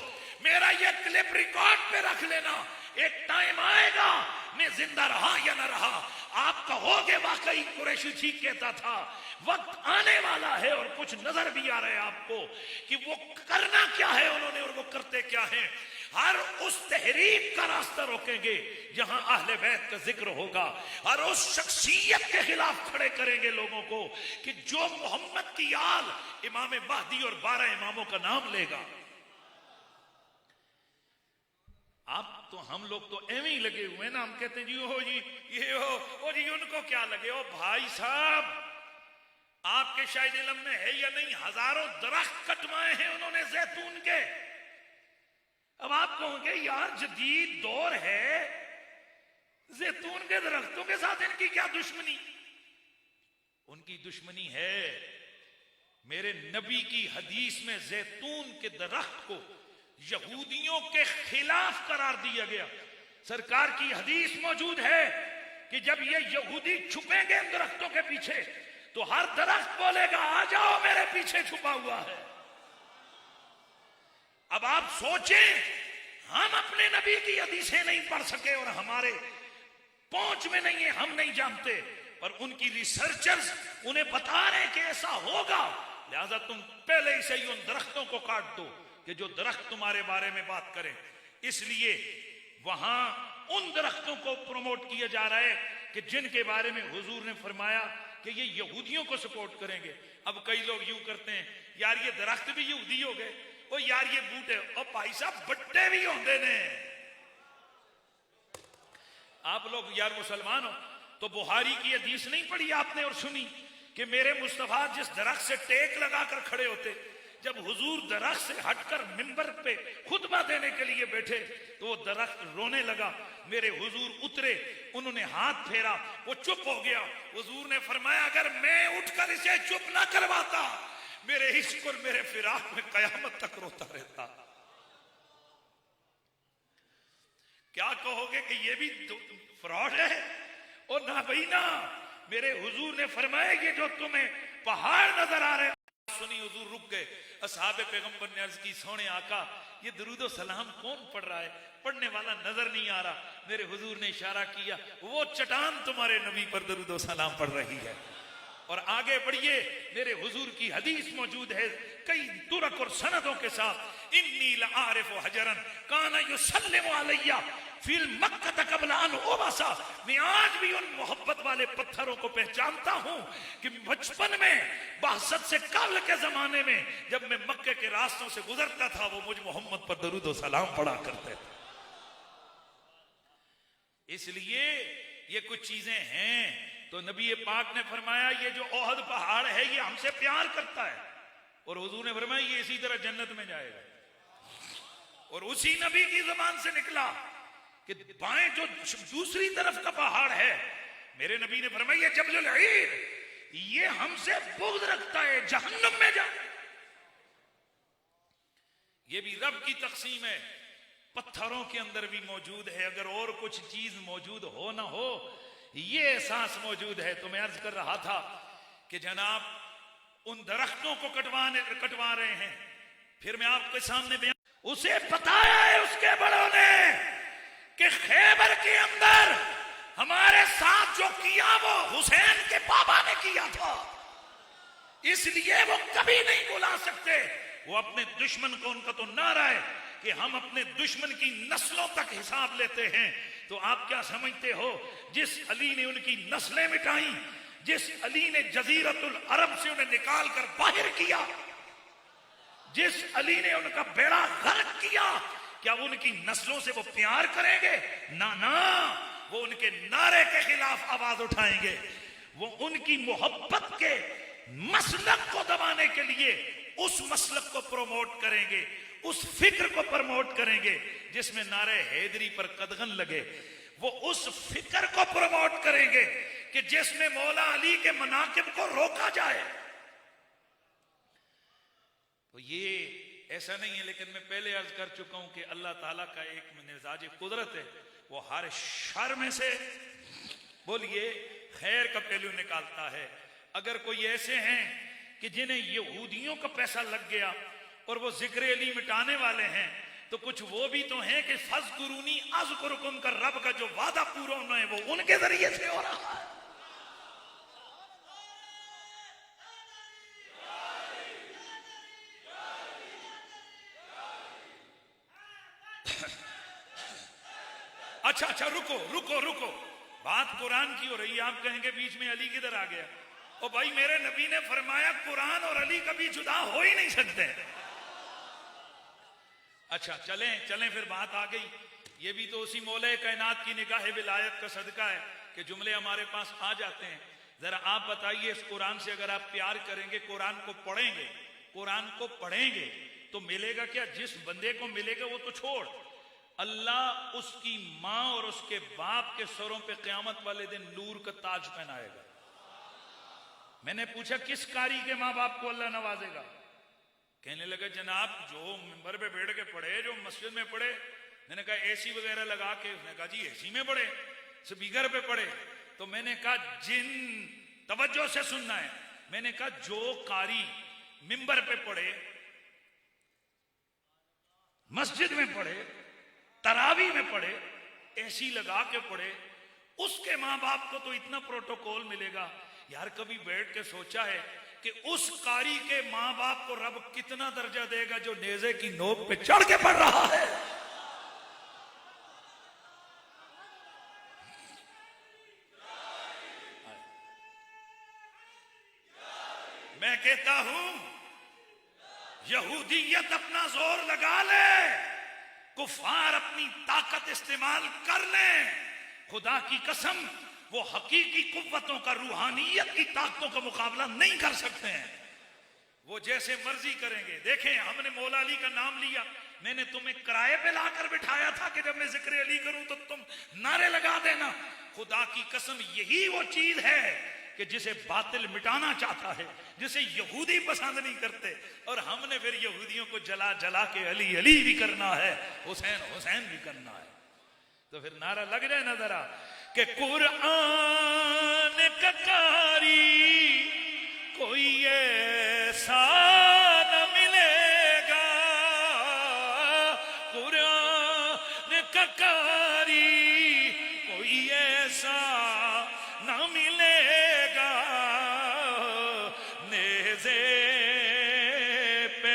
मेरा ये क्लिप रिकॉर्ड पे रख लेना, एक टाइम आएगा, मैं जिंदा रहा या ना रहा, आप कहोगे वाकई कुरैशी ठीक कहता था। वक्त आने वाला है और कुछ नजर भी आ रहा है आपको कि वो करना क्या है उन्होंने और वो करते क्या है। हर उस तहरीक का रास्ता रोकेंगे जहां अहले बैत का जिक्र होगा, और उस शख्सियत के खिलाफ खड़े करेंगे लोगों को कि जो मोहम्मद की आल इमाम महदी और 12 इमामों का नाम लेगा। आप तो हम लोग तो एवं ही लगे हुए ना, हम कहते हैं जी हो जी ये हो जी उनको क्या लगे। ओ भाई साहब, आपके शायद इल्म में है या नहीं, हजारों दरख्त कटवाए हैं उन्होंने जैतून के। अब आप कहोगे यार जदीद दौर है, जैतून के दरख्तों के साथ इनकी क्या दुश्मनी? उनकी दुश्मनी है, मेरे नबी की हदीस में जैतून के दरख्त को यहूदियों के खिलाफ करार दिया गया। सरकार की हदीस मौजूद है कि जब ये यहूदी छुपेंगे इन दरख्तों के पीछे तो हर दरख्त बोलेगा आ जाओ मेरे पीछे छुपा हुआ है। अब आप सोचें, हम अपने नबी की हदीसें नहीं पढ़ सके और हमारे पहुंच में नहीं है, हम नहीं जानते, पर उनकी रिसर्चर्स उन्हें बता रहे कि ऐसा होगा। लिहाजा तुम पहले ही से ही उन दरख्तों को काट दो कि जो दरख्त तुम्हारे बारे में बात करें। इसलिए वहां उन दरख्तों को प्रमोट किया जा रहा है कि जिनके बारे में हुजूर ने फरमाया कि ये यहूदियों को सपोर्ट करेंगे। अब कई लोग यूं करते हैं, यार ये दरख्त भी यहूदी हो गए, ओ यार ये बूटे, और भाई साहब बट्टे भी होंगे ने। आप लोग यार मुसलमान हो तो बुहारी की हदीस नहीं पढ़ी आपने और सुनी कि मेरे मुस्तफा जिस दरख्त से टेक लगाकर खड़े होते, जब हुजूर दरख्त से हटकर मिंबर पे खुतबा देने के लिए बैठे तो वो दरख्त रोने लगा। मेरे हुजूर उतरे, उन्होंने हाथ फेरा, वो चुप हो गया। हुजूर ने फरमाया अगर मैं उठकर इसे चुप ना करवाता, मेरे इश्क और मेरे फिराक में कयामत तक रोता रहता। क्या कहोगे कि ये भी फ्रॉड है? और ना भाई ना, मेरे हुजूर ने फरमाया ये जो तुम्हें पहाड़ नजर आ रहे सुनी, हुजूर रुक गए। असहाबे पैगंबर ने अर्ज की, सोने आका ये दरूदो सलाम कौन पढ़ रहा है? पढ़ने वाला नजर नहीं आ रहा। मेरे हुजूर ने इशारा किया, वो चट्टान तुम्हारे नबी पर दरूदो सलाम पढ़ रही है। और आगे बढ़िए, मेरे हुजूर की हदीस मौजूद है कई तुरक और सनदों के साथ, इन्नी लआरिफु हजरन काना युसल्लिमु अलैया फिल मक्का कबला अन उबसा। मैं आज भी उन मोहब्बत वाले पत्थरों को पहचानता हूं कि बचपन में बहसत से कबल के जमाने में जब मैं मक्के के रास्तों से गुजरता था, वो मुझ मोहम्मद पर दरूद और सलाम पढ़ा करते थे। इसलिए ये कुछ चीजें हैं। तो नबी पाक ने फरमाया, ये जो ओहद पहाड़ है ये हमसे प्यार करता है। और हुजूर ने फरमाया, ये इसी तरह जन्नत में जाएगा। और उसी नबी की जुबान से निकला कि बाएं जो दूसरी तरफ का पहाड़ है, मेरे नबी ने फरमाया, जबलुल ईर, ये हमसे बुग़्ज़ रखता है, जहन्नम में जा। ये भी रब की तकसीम है, पत्थरों के अंदर भी मौजूद है। अगर और कुछ चीज मौजूद हो ना हो, ये एहसास मौजूद है। तो मैं अर्ज कर रहा था कि जनाब उन दरख्तों को कटवा रहे हैं। फिर मैं आपके सामने बयान, उसे बताया है उसके बड़ों ने कि खैबर के अंदर हमारे साथ जो किया वो हुसैन के बाबा ने किया था, इसलिए वो कभी नहीं बुला सकते। वो अपने दुश्मन को, उनका तो नारा है कि हम अपने दुश्मन की नस्लों तक हिसाब लेते हैं। तो आप क्या समझते हो, जिस अली ने उनकी नस्लें मिटाई, जिस अली ने जजीरतुल अरब से उन्हें निकाल कर बाहर किया, जिस अली ने उनका बेड़ा गर्क किया, क्या वो उनकी नस्लों से वो प्यार करेंगे? ना ना, वो उनके नारे के खिलाफ आवाज उठाएंगे। वो उनकी मोहब्बत के मसलक को दबाने के लिए उस मसलक को प्रमोट करेंगे, उस फिक्र को प्रमोट करेंगे जिसमें नारे हैदरी पर कदगन लगे। वो उस फिक्र को प्रमोट करेंगे कि जिसमें मौला अली के मनाकिब को रोका जाए। तो ये ऐसा नहीं है, लेकिन मैं पहले अर्ज कर चुका हूं कि अल्लाह ताला का एक मिजाज कुदरत है, वो हर शर में से बोलिए खैर का पहलू निकालता है। अगर कोई ऐसे हैं कि जिन्हें यहूदियों का पैसा लग गया और वो जिक्र अली मिटाने वाले हैं, तो कुछ वो भी तो हैं कि फज़कुरूनी अज़कुरुकुम का रब का जो वादा पूरा होना है वो उनके जरिए से हो रहा है। अच्छा, रुको, बात कुरान की हो रही है, आप कहेंगे बीच में अली किधर आ गया? ओ भाई, मेरे नबी ने फरमाया कुरान और अली कभी जुदा हो ही नहीं सकते। अच्छा, चलें फिर बात आ गई। ये भी तो उसी मौला कायनात की निगाह विलायत का सदका है कि जुमले हमारे पास आ जाते हैं। जरा आप बताइए, इस कुरान से अगर आप प्यार करेंगे, कुरान को पढ़ेंगे तो मिलेगा क्या? जिस बंदे को मिलेगा वो तो छोड़, अल्लाह उसकी मां और उसके बाप के सरों पे क़यामत वाले दिन नूर का ताज पहनाएगा। मैंने पूछा, किस कारी के माँ बाप को अल्लाह नवाजेगा? कहने लगा, जनाब जो मिंबर पे बैठ के पढ़े, जो मस्जिद में पढ़े। मैंने कहा एसी वगैरह लगा के? उसने कहा जी एसी में पढ़े, स्पीकर पे पढ़े। तो मैंने कहा जिन तवज्जो से सुनना है, मैंने कहा जो कारी मिंबर पे पढ़े, मस्जिद में पढ़े, तरावी में पढ़े, एसी लगा के पढ़े, उसके माँ बाप को तो इतना प्रोटोकॉल मिलेगा। यार कभी बैठ के सोचा है कि उस कारी के माँ बाप को रब कितना दर्जा देगा जो नेज़े की नोक पे चढ़ के पढ़ रहा है? मैं कहता हूं, यहूदियत अपना जोर लगा ले, कुफार अपनी ताकत इस्तेमाल कर ले, खुदा की कसम वो हकीकी कुव्वतों का, रूहानियत की ताकतों का मुकाबला नहीं कर सकते हैं। वो जैसे मर्जी करेंगे। देखें, हमने मौला अली का नाम लिया, मैंने तुम्हें किराए पे लाकर बिठाया था कि जब मैं जिक्र अली करूं तो तुम नारे लगा देना। खुदा की कसम यही वो चीज है कि जिसे बातिल मिटाना चाहता है, जिसे यहूदी पसंद नहीं करते, और हमने फिर यहूदियों को जला जला के अली अली भी करना है, हुसैन हुसैन भी करना है। तो फिर नारा लग जाए ना जरा कि कुरान का कारी कोई ऐसा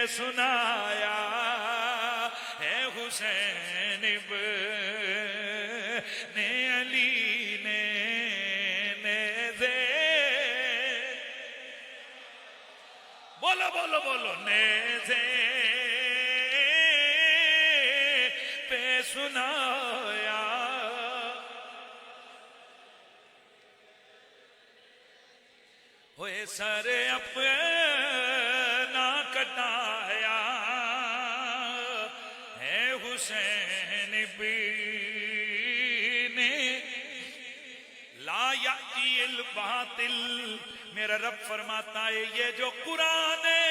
सुनाया है हुसैन इब्ने अली ने नेज़े, बोलो बोलो बोलो, नेज़े पे सुनाया। होए सर अपना कटाया है हुसैन ने ला यातिल बातिल। मेरा रब फरमाता है ये जो कुरान है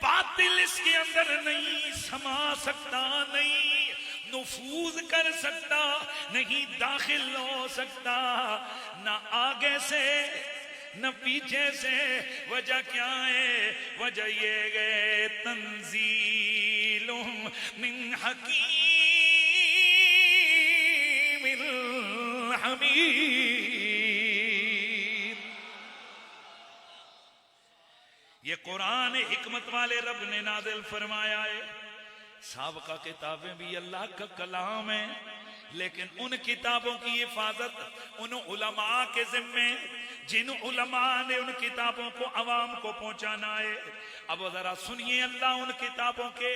बातिल इसके अंदर नहीं समा सकता, नहीं नुफूज कर सकता, नहीं दाखिल हो सकता, ना आगे से न पीछे से। वजह क्या है? वजह ये गए तंजीलुम मिन हकीमिल हमीद। ये कुरान हिकमत वाले रब ने नाज़िल फरमाया है। साबका किताबें भी अल्लाह का कलाम है, लेकिन उन किताबों की हिफाजत उन उलमा के जिम्मे जिन उलमा ने उन किताबों को अवाम को पहुंचाना है। अब जरा सुनिए अल्लाह उन किताबों के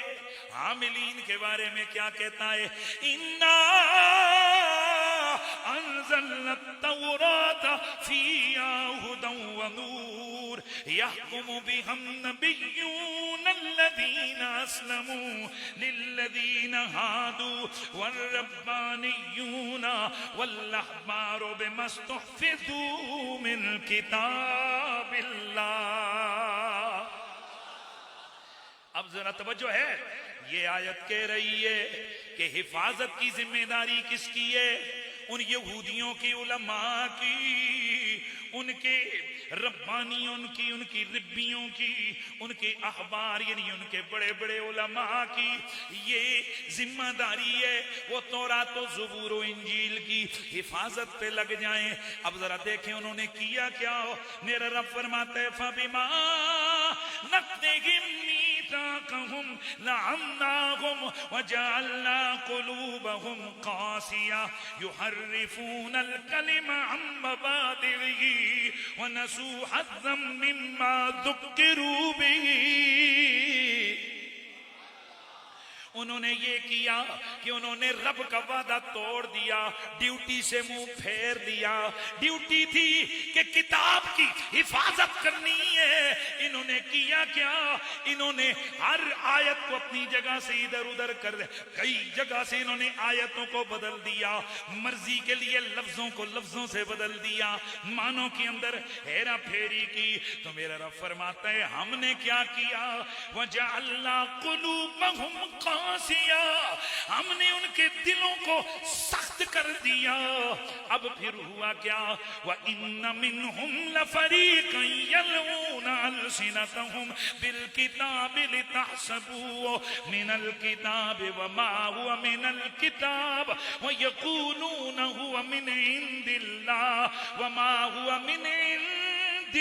हामिलीन के बारे में क्या कहता है। इन्ना अंज़लना तौरात फीहा हुदन व नूर यहकुमु बिहन नबिय्यून अल्लज़ीना अस्लमू लिल्लज़ीना हादू वर्रब्बानिय्यून वल्अहबारू बिमस्तुहफ़िज़ू मिन किताबिल्लाह। अब जरा तवज्जो है, ये आयत कह रही है कि हिफाजत की जिम्मेदारी किसकी है? उन यहूदियों की, उलमा की, उनके रब्बानियों की, उनकी रिब्बियों की, उनके अखबार यानी उनके बड़े बड़े उलमा की ये जिम्मेदारी है। वो तौरात तो ज़बूर व इंजील की हिफाजत पे लग जाएं। अब जरा देखें उन्होंने किया क्या। मेरा रब फरमाता है फबिमा नक़्दिहिम मीसाक़हुम लअन्नाहुम वजअलना क़ुलूबहुम क़ासिया युहर्रिफूनल कलिमा अन मवादिही वनसू हज़्ज़म मिम्मा ज़ुक्किरू बिही। उन्होंने ये किया कि उन्होंने रब का वादा तोड़ दिया, ड्यूटी से मुंह फेर दिया। ड्यूटी थी कि किताब की हिफाजत करनी है। इन्होंने किया क्या? इन्होंने हर आयत को अपनी जगह से इधर उधर कर दे, कई जगह से इन्होंने आयतों को बदल दिया, मर्जी के लिए लफ्जों को लफ्जों से बदल दिया, मानों के अंदर हेरा फेरी की। तो मेरा रब फरमाता है हमने क्या किया? वजअलना क़ुलूबहुम क़ासिया, हमने उनके दिलों को सख्त कर दिया। अब फिर हुआ क्या? व इन्न मिनहुम लफरीक़न यलऊना अलसिनतहुम बिल किताबि लितहसबूहु मिनल किताबि व मा हुवा मिनल किताब व यक़ूलूना हुवा मिन इंदिल्लाह व मा हुवा मिन व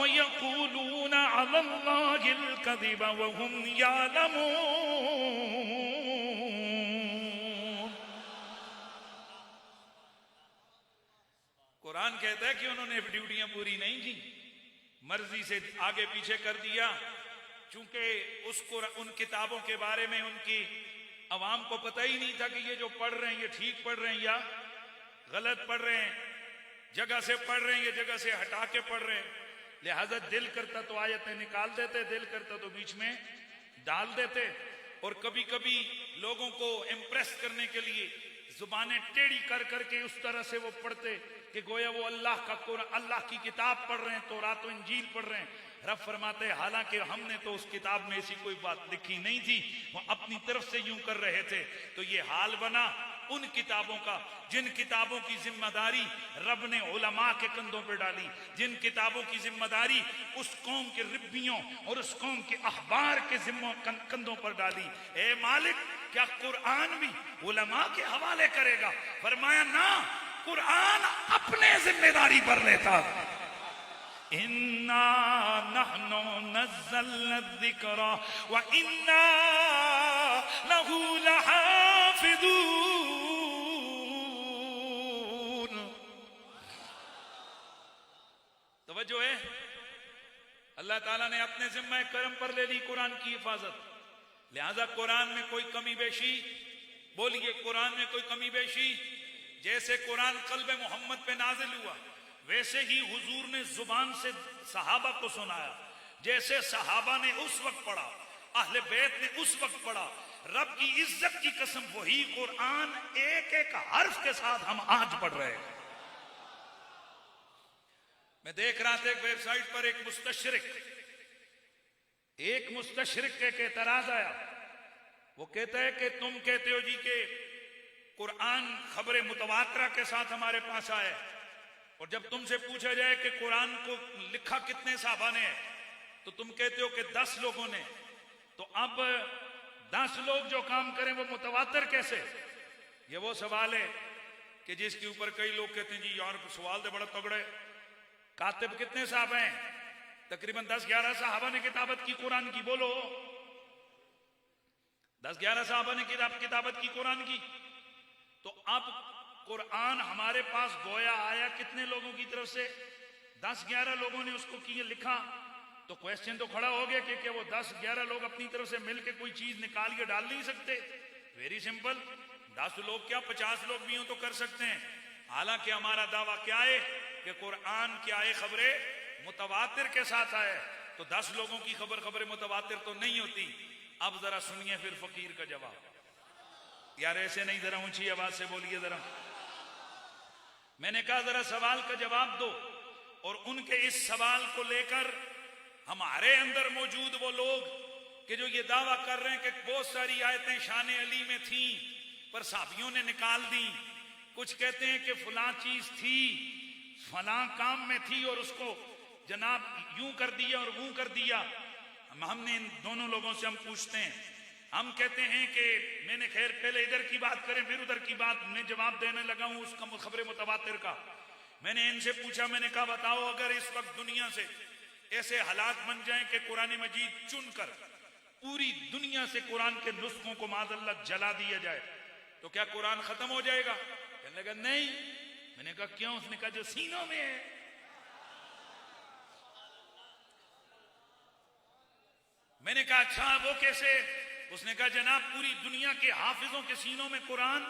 यक़ूलूना अलल्लाहिल कज़िब व हुम यालमून। कुरान कहता है कि उन्होंने ड्यूटियां पूरी नहीं की, मर्जी से आगे पीछे कर दिया। चूंकि उसको उन किताबों के बारे में उनकी अवाम को पता ही नहीं था कि ये जो पढ़ रहे हैं ये ठीक पढ़ रहे हैं या गलत पढ़ रहे हैं, जगह से पढ़ रहे हैं ये जगह से हटा के पढ़ रहे हैं। लिहाजा दिल करता तो आयतें निकाल देते, दिल करता तो बीच में डाल देते। और कभी कभी लोगों को इम्प्रेस करने के लिए जुबानें टेढ़ी कर करके उस तरह से वो पढ़ते कि गोया वो अल्लाह का कुरान, अल्लाह की किताब पढ़ रहे हैं, तौरात व इंजील पढ़ रहे हैं। रब फरमाते हैं हालांकि हमने तो उस किताब में ऐसी कोई बात लिखी नहीं थी, वो अपनी तरफ से यूं कर रहे थे। तो ये हाल बना उन किताबों का जिन किताबों की जिम्मेदारी रब ने उलमा के कंधों पर डाली, जिन किताबों की जिम्मेदारी उस कौम के रिब्बियों और उस कौम के अखबार के कंधों पर डाली। ए मालिक, क्या कुरान भी उलमा के हवाले करेगा? फरमाया ना, कुरान अपने जिम्मेदारी पर लेता। इन्ना नहनु नज़्ज़लना ज़िक्रा व इन्ना लहू लहाफ़िज़ून। तवज्जो है, अल्लाह ताला ने अपने जिम्मे करम पर ले ली कुरान की हिफाजत। लिहाजा कुरान में कोई कमी बेशी, बोलिए कुरान में कोई कमी बेशी? जैसे कुरान कल्ब मोहम्मद पे नाजिल हुआ, वैसे ही हुजूर ने जुबान से सहाबा को सुनाया। जैसे सहाबा ने उस वक्त पढ़ा, अहले बैत ने उस वक्त पढ़ा, रब की इज्जत की कसम वही कुरान एक एक हर्फ के साथ हम आज पढ़ रहे हैं। मैं देख रहा था एक वेबसाइट पर एक मुस्तशरिक के एतराज आया। वो कहता है कि तुम कहते हो जी के कुरान खबरें मुतवातरा के साथ हमारे पास आए, और जब तुमसे पूछा जाए कि कुरान को लिखा कितने साहबा ने, तो तुम कहते हो कि 10 लोगों ने। तो अब 10 लोग जो काम करें वो मुतवातर कैसे? ये वो सवाल है कि जिसके ऊपर कई लोग कहते हैं जी यार सवाल तो बड़ा तगड़ा है। कातिब कितने साहब हैं? तकरीबन 10-11 साहबा ने किताबत की कुरान की। बोलो 10-11 साहबा ने किताबत की कुरान की। तो अब कुरान हमारे पास गोया आया कितने लोगों की तरफ से? 10-11 लोगों ने उसको किए लिखा। तो क्वेश्चन तो खड़ा हो गया कि वो 10-11 लोग अपनी तरफ से मिलकर कोई चीज निकाल के डाल नहीं सकते। वेरी सिंपल, 10 लोग क्या 50 लोग भी हो तो कर सकते हैं। हालांकि हमारा दावा क्या है कि कुरान क्या है, खबरें मुतवातिर के साथ आए। तो 10 लोगों की खबर मुतवातिर तो नहीं होती। अब जरा सुनिए फिर फकीर का जवाब। यार ऐसे नहीं, जरा ऊंची आवाज से बोलिए जरा। मैंने कहा जरा सवाल का जवाब दो, और उनके इस सवाल को लेकर हमारे अंदर मौजूद वो लोग कि जो ये दावा कर रहे हैं कि बहुत सारी आयतें शान अली में थी पर साहबियों ने निकाल दी। कुछ कहते हैं कि फलां चीज थी, फलां काम में थी और उसको जनाब यूं कर दिया और वो कर दिया। हमने इन दोनों लोगों से हम पूछते हैं, हम कहते हैं कि मैंने खैर पहले इधर की बात करें फिर उधर की बात में जवाब देने लगा हूं उसका खबर मुतवातिर का। मैंने इनसे पूछा, मैंने कहा बताओ अगर इस वक्त दुनिया से ऐसे हालात बन जाएं कि कुरान मजीद चुनकर पूरी दुनिया से कुरान के नुस्खों को माज़अल्लाह जला दिया जाए तो क्या कुरान खत्म हो जाएगा? कहने लगा नहीं। मैंने कहा क्यों? उसने कहा जो सीनों में है। मैंने कहा अच्छा वो कैसे? उसने कहा जनाब पूरी दुनिया के हाफिजों के सीनों में कुरान,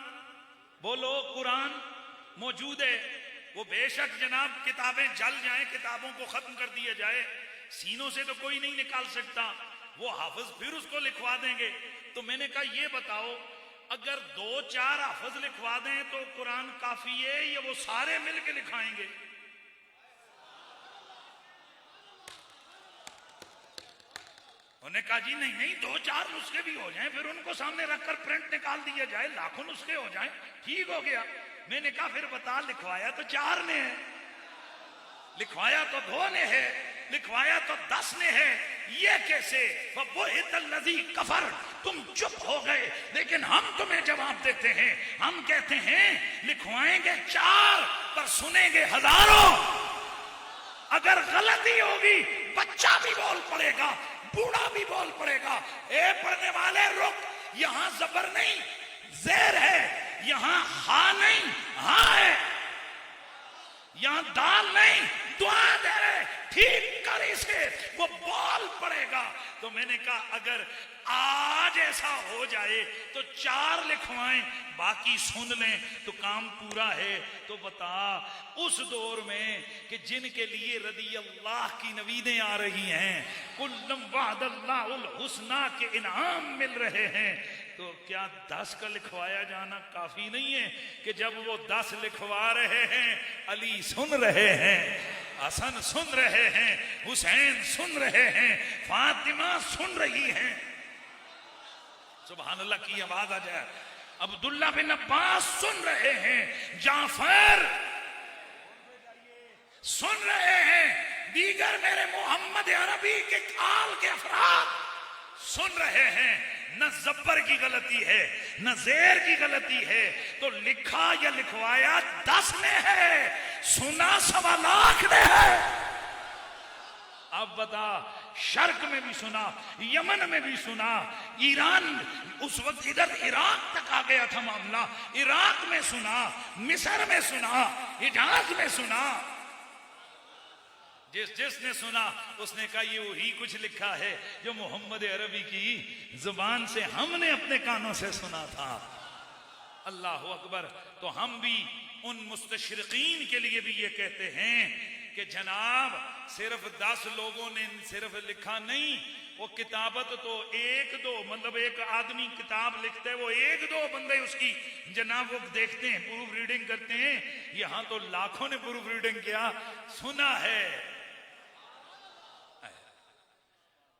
बोलो कुरान मौजूद है। वो बेशक जनाब किताबें जल जाएं, किताबों को खत्म कर दिया जाए, सीनों से तो कोई नहीं निकाल सकता। वो हाफिज फिर उसको लिखवा देंगे। तो मैंने कहा ये बताओ अगर 2-4 हाफिज लिखवा दें तो कुरान काफी है या वो सारे मिलके लिखाएंगे? उन्होंने कहा जी नहीं नहीं 2-4 नुस्खे भी हो जाएं फिर उनको सामने रखकर प्रिंट निकाल दिया जाए, लाखों नुस्खे हो जाएं, ठीक हो गया। मैंने कहा फिर बता लिखवाया तो 4 ने है, लिखवाया तो 2 ने है, लिखवाया तो 10 ने है, ये कैसे? वही कफर, तुम चुप हो गए। लेकिन हम तुम्हें जवाब देते हैं, हम कहते हैं लिखवाएंगे 4 पर सुनेंगे हजारों। अगर गलती होगी बच्चा भी बोल पड़ेगा, बूढ़ा भी बोल पड़ेगा। ए पढ़ने वाले रुक, यहां जबर नहीं जेर है, यहां हा नहीं हाँ है, यहां दाल नहीं दुआ दे, ठीक कर इसे, वो बोल पड़ेगा। तो मैंने कहा अगर आज ऐसा हो जाए तो 4 लिखवाएं, बाकी सुन लें तो काम पूरा है। तो बता उस दौर में कि जिनके लिए रदी अल्लाह की नवीदें आ रही हैं, कुल्लम वअदल्लाहुल हुस्ना के इनाम मिल रहे हैं, तो क्या 10 का लिखवाया जाना काफी नहीं है कि जब वो 10 लिखवा रहे हैं अली सुन रहे हैं, हसन सुन रहे हैं, हुसैन सुन रहे हैं, फातिमा सुन रही हैं। सुभान अल्लाह की आवाज आ जाए। अब्दुल्ला बिन अब्बास सुन रहे हैं, जाफर सुन रहे हैं, दीगर मेरे मोहम्मद अरबी के आल के अफराद सुन रहे हैं। न जब्बर की गलती है न जेर की गलती है, तो लिखा या लिखवाया 10 ने है, सुना 1.25 लाख ने है। अब बता, शर्क में भी सुना, यमन में भी सुना, ईरान उस वक्त इधर इराक तक आ गया था मामला, इराक में सुना, मिस्र में सुना, हिजाज में सुना। जिसने सुना उसने कहा ये वही कुछ लिखा है जो मोहम्मद अरबी की जुबान से हमने अपने कानों से सुना था। अल्लाह अकबर। तो हम भी उन मुस्तशरिकीन के लिए भी ये कहते हैं कि जनाब सिर्फ 10 लोगों ने सिर्फ लिखा नहीं, वो किताबत तो एक दो, मतलब एक आदमी किताब लिखते है, वो एक दो बंदे उसकी जनाब वो देखते हैं, प्रूफ रीडिंग करते हैं। यहां तो लाखों ने प्रूफ रीडिंग किया, सुना है।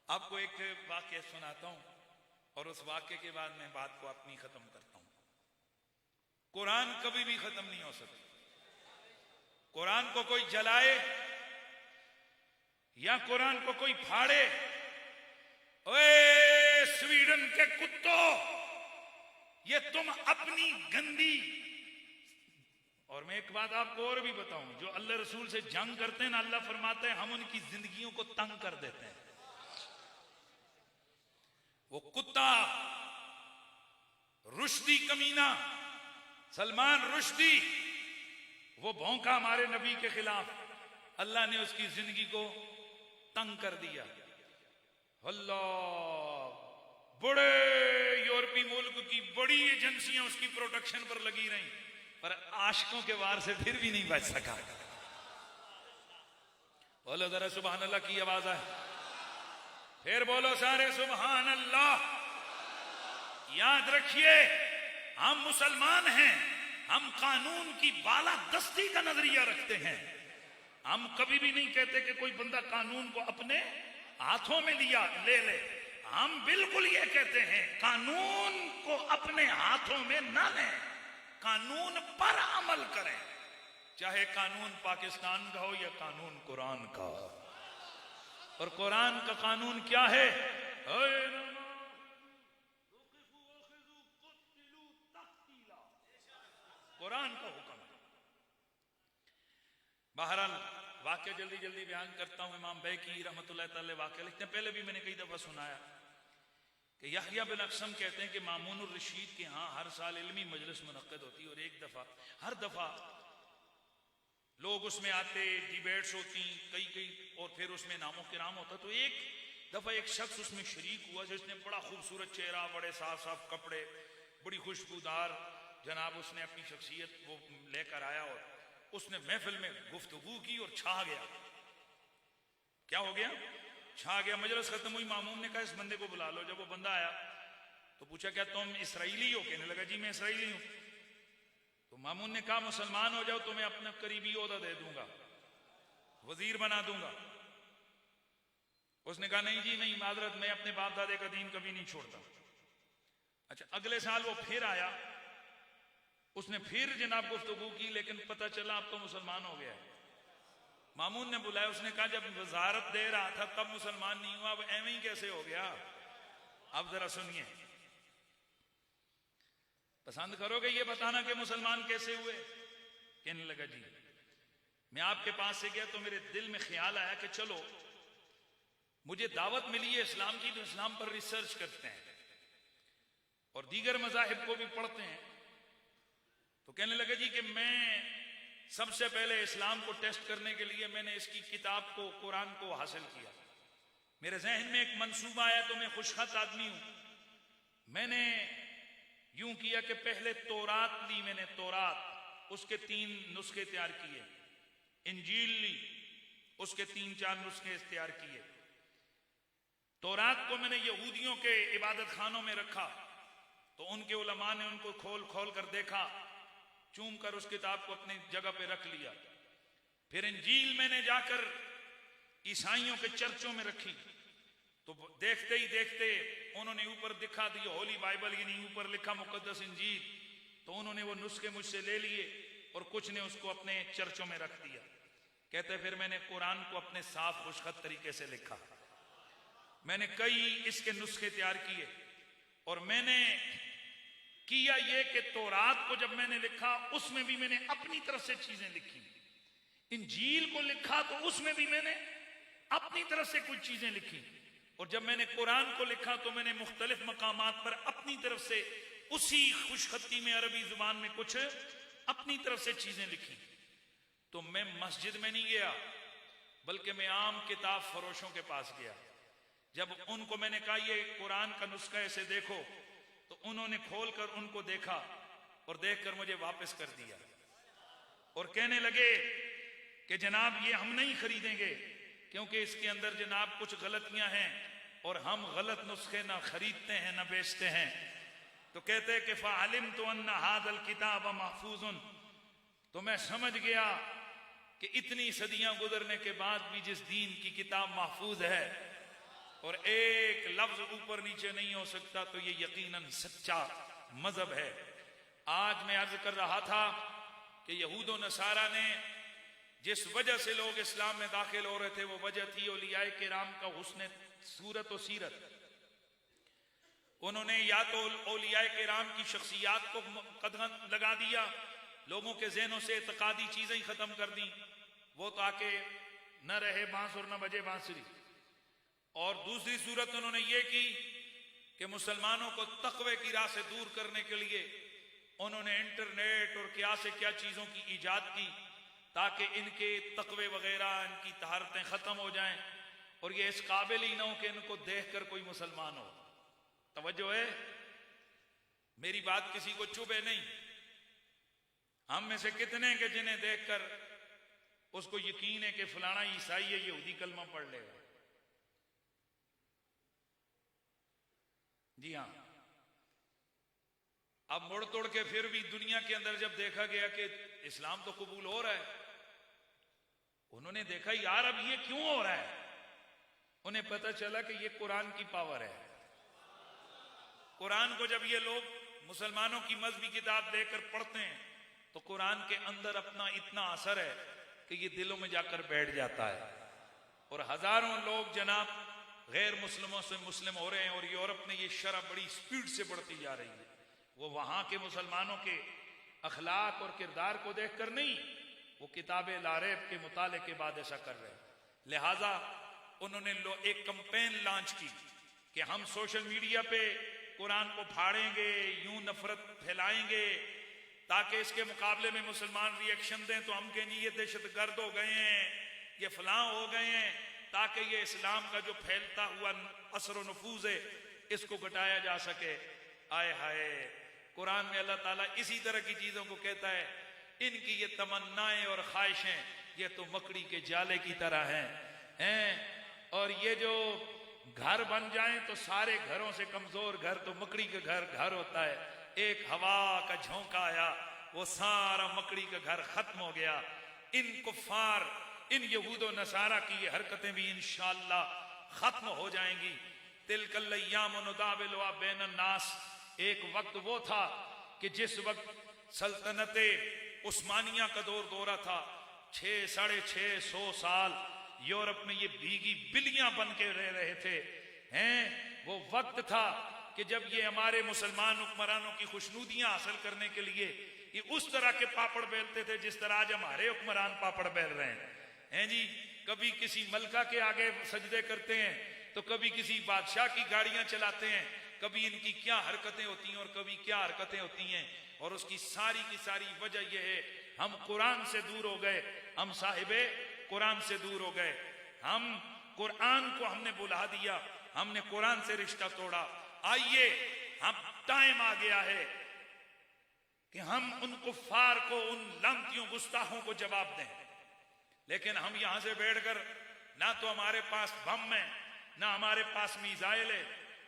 आपको एक वाक्य सुनाता हूं और उस वाक्य के बाद मैं बात को अपनी खत्म करता हूं। कुरान कभी भी खत्म नहीं हो सकता। कुरान को कोई जलाए या कुरान को कोई फाड़े, ओए स्वीडन के कुत्तों, ये तुम अपनी गंदी। और मैं एक बात आपको और भी बताऊं, जो अल्लाह रसूल से जंग करते हैं ना, अल्लाह फरमाते हैं हम उनकी जिंदगियों को तंग कर देते हैं। वो कुत्ता रुश्दी कमीना सलमान रुश्दी, वो भौंका हमारे नबी के खिलाफ, अल्लाह ने उसकी जिंदगी को तंग कर दिया। अल्लाह, बड़े यूरोपीय मुल्क की बड़ी एजेंसियां उसकी प्रोटेक्शन पर लगी रही, पर आशिकों के वार से फिर भी नहीं बच सका। बोलो जरा सुभान अल्लाह की आवाज है, फिर बोलो सारे सुभान अल्लाह। याद रखिए, हम मुसलमान हैं, हम कानून की बालादस्ती का नजरिया रखते हैं। हम कभी भी नहीं कहते कि कोई बंदा कानून को अपने हाथों में ले ले। हम बिल्कुल ये कहते हैं कानून को अपने हाथों में ना लें, कानून पर अमल करें, चाहे कानून पाकिस्तान का हो या कानून कुरान का। और कुरान का कानून क्या है? कुरान का हुक्म। बहरहाल वाक्य जल्दी जल्दी बयान करता हूं। इमाम बैकी रहमतुल्लाह तआला वाक्य लिखते हैं, पहले भी मैंने कई दफा सुनाया कि यहया बिन अक्सम कहते हैं कि मामून रशीद के यहाँ हर साल इल्मी मजलिस मुनक्कद होती और एक दफा हर दफा लोग उसमें आते, डिबेट्स होती कई और फिर उसमें नामो किराम होता। तो एक दफा एक शख्स उसमें शरीक हुआ जिसने बड़ा खूबसूरत चेहरा, बड़े साफ साफ कपड़े, बड़ी खुशबूदार जनाब उसने अपनी शख्सियत वो लेकर आया और उसने महफिल में गुफ्तगू की और छा गया। क्या हो गया? छा गया। मजलिस खत्म हुई, मामूम ने कहा इस बंदे को बुला लो। जब वो बंदा आया तो पूछा क्या तुम इसराइली हो? कहने लगा जी मैं इसराइली हूं। तो मामून ने कहा मुसलमान हो जाओ तो मैं अपना करीबी ओहदा दे दूंगा, वजीर बना दूंगा। उसने कहा नहीं जी नहीं, माजरत, मैं अपने बाप दादे का दीन कभी नहीं छोड़ता। अच्छा, अगले साल वो फिर आया, उसने फिर जनाब गुफ्तगू की, लेकिन पता चला अब तो मुसलमान हो गया। मामून ने बुलाया, उसने कहा जब वजारत दे रहा था तब मुसलमान नहीं हुआ, अब एवं ही कैसे हो गया? अब जरा सुनिए, पसंद करोगे ये बताना कि मुसलमान कैसे हुए? कहने लगा जी मैं आपके पास से गया तो मेरे दिल में ख्याल आया कि चलो मुझे दावत मिली है इस्लाम की, तो इस्लाम पर रिसर्च करते हैं और दीगर मजाहिब को भी पढ़ते हैं। तो कहने लगा जी कि मैं सबसे पहले इस्लाम को टेस्ट करने के लिए मैंने इसकी किताब को, कुरान को हासिल किया। मेरे जहन में एक मंसूबा आया, तो मैं खुशखत आदमी हूं। मैंने यूं किया कि पहले तौरात ली मैंने, तौरात, उसके 3 नुस्खे तैयार किए। इंजील ली, उसके 3-4 नुस्खे तैयार किए। तौरात को मैंने यहूदियों के इबादत खानों में रखा, तो उनके उलमा ने उनको खोल खोल कर देखा, चूम कर उस किताब को अपनी जगह पे रख लिया। फिर इंजील मैंने जाकर ईसाइयों के चर्चों में रखी, तो देखते ही देखते उन्होंने ऊपर दिखा दी होली बाइबल, यानी ऊपर लिखा मुकद्दस इंजील, तो उन्होंने वो नुस्खे मुझसे ले लिए और कुछ ने उसको अपने चर्चों में रख दिया। कहते फिर मैंने कुरान को अपने साफ खुशखत तरीके से लिखा। मैंने कई इसके नुस्खे तैयार किए और मैंने किया ये कि तौरात को जब मैंने लिखा उसमें भी मैंने अपनी तरफ से चीजें लिखी। इंजील को लिखा तो उसमें भी मैंने अपनी तरफ से कुछ चीजें लिखी। और जब मैंने कुरान को लिखा तो मैंने मुख्तलिफ मकामात पर अपनी तरफ से उसी खुशखती में अरबी जुबान में कुछ अपनी तरफ से चीजें लिखी। तो मैं मस्जिद में नहीं गया, बल्कि मैं आम किताब फरोशों के पास गया। जब उनको मैंने कहा ये कुरान का नुस्खा ऐसे देखो, तो उन्होंने खोलकर उनको देखा और देखकर मुझे वापस कर दिया और कहने लगे कि जनाब ये हम नहीं खरीदेंगे, क्योंकि इसके अंदर जनाब कुछ गलतियां हैं और हम गलत नुस्खे ना खरीदते हैं ना बेचते हैं। तो कहते हैं कि फ़अलिम तो अन्ना हाज़ल किताब महफूजुन, तो मैं समझ गया कि इतनी सदियां गुजरने के बाद भी जिस दीन की किताब महफूज है और एक लफ्ज ऊपर नीचे नहीं हो सकता, तो ये यकीनन सच्चा मजहब है। आज मैं अर्ज कर रहा था कि यहूद और नसारा ने जिस वजह से लोग इस्लाम में दाखिल हो रहे थे, वो वजह थी औलियाए किराम का हुस्न सूरत और सीरत। उन्होंने या तो औलियाए किराम की शख्सियात को कदम लगा दिया, लोगों के जहनों से इत्तेकादी चीजें ही खत्म कर दी, वो तो आके न रहे बांस और न बजे बांसुरी। और दूसरी सूरत उन्होंने ये की कि मुसलमानों को तकवे की राह से दूर करने के लिए उन्होंने इंटरनेट और क्या से क्या चीजों की ईजाद की, ताकि इनके तकवे वगैरह, इनकी तहारतें खत्म हो जाएं और ये इस काबिल ही ना हो कि इनको देखकर कोई मुसलमान हो। तवज्जो है, मेरी बात किसी को चुभे नहीं। हम में से कितने के जिन्हें देखकर उसको यकीन है कि फलाना ईसाई है, यहूदी कलमा पढ़ लेगा। जी हां, अब मुड़ तोड़ के फिर भी दुनिया के अंदर जब देखा गया कि इस्लाम तो कबूल हो रहा है, उन्होंने देखा यार अब ये क्यों हो रहा है, उन्हें पता चला कि ये कुरान की पावर है। कुरान को जब ये लोग मुसलमानों की मजहबी किताब देकर पढ़ते हैं तो कुरान के अंदर अपना इतना असर है कि ये दिलों में जाकर बैठ जाता है। और हजारों लोग जनाब गैर मुस्लिमों से मुस्लिम हो रहे हैं और यूरोप में ये शरह बड़ी स्पीड से बढ़ती जा रही है। वो वहां के मुसलमानों के अखलाक और किरदार को देखकर नहीं, वो किताबे लारेब के मुताले के बाद ऐसा कर रहे हैं। लिहाजा उन्होंने एक कंपेन लॉन्च की कि हम सोशल मीडिया पे कुरान को फाड़ेंगे, यूं नफरत फैलाएंगे ताकि इसके मुकाबले में मुसलमान रिएक्शन दें तो हम कहेंगे ये दहशतगर्द हो गए हैं, ये फलां हो गए हैं, ताकि ये इस्लाम का जो फैलता हुआ असर और नफूज है इसको घटाया जा सके। आए हाय, कुरान में अल्लाह ताला इसी तरह की चीजों को कहता है, इनकी ये तमन्नाएं और ख्वाहिशें ये तो मकड़ी के जाले की तरह हैं। और ये जो घर बन जाएं तो सारे घरों से कमजोर घर तो मकड़ी का घर होता है। एक हवा का झोंका आया, वो सारा मकड़ी का घर खत्म हो गया। इन कुफ्फार, इन यहूद और नसारा की ये हरकतें भी इंशाअल्लाह खत्म हो जाएंगी। तिलकल अय्याम नुदाविलुहा बैनन नास, एक वक्त वो था कि जिस वक्त सल्तनते उस्मानिया का दौरा था, 600-650 साल यूरोप में ये भीगी बिल्लियां बन के रह रहे थे। वो वक्त था कि जब ये हमारे मुसलमान हुक्मरानों की खुशनुदियां हासिल करने के लिए ये उस तरह के पापड़ बेलते थे जिस तरह आज हमारे हुक्मरान पापड़ बेल रहे हैं जी। कभी किसी मलका के आगे सजदे करते हैं, तो कभी किसी बादशाह की गाड़ियां चलाते हैं, कभी इनकी क्या हरकतें होती हैं और कभी क्या हरकतें होती हैं। और उसकी सारी की सारी वजह यह है हम कुरान से दूर हो गए, हम साहिबे कुरान से दूर हो गए। हम कुरान को हमने बुला दिया, हमने कुरान से रिश्ता तोड़ा। आइए, हम टाइम आ गया है कि हम उन कुफ्फार को, उन लानतियों गुस्ताखों को जवाब दें। लेकिन हम यहां से बैठकर, ना तो हमारे पास बम है, ना हमारे पास मिसाइल है,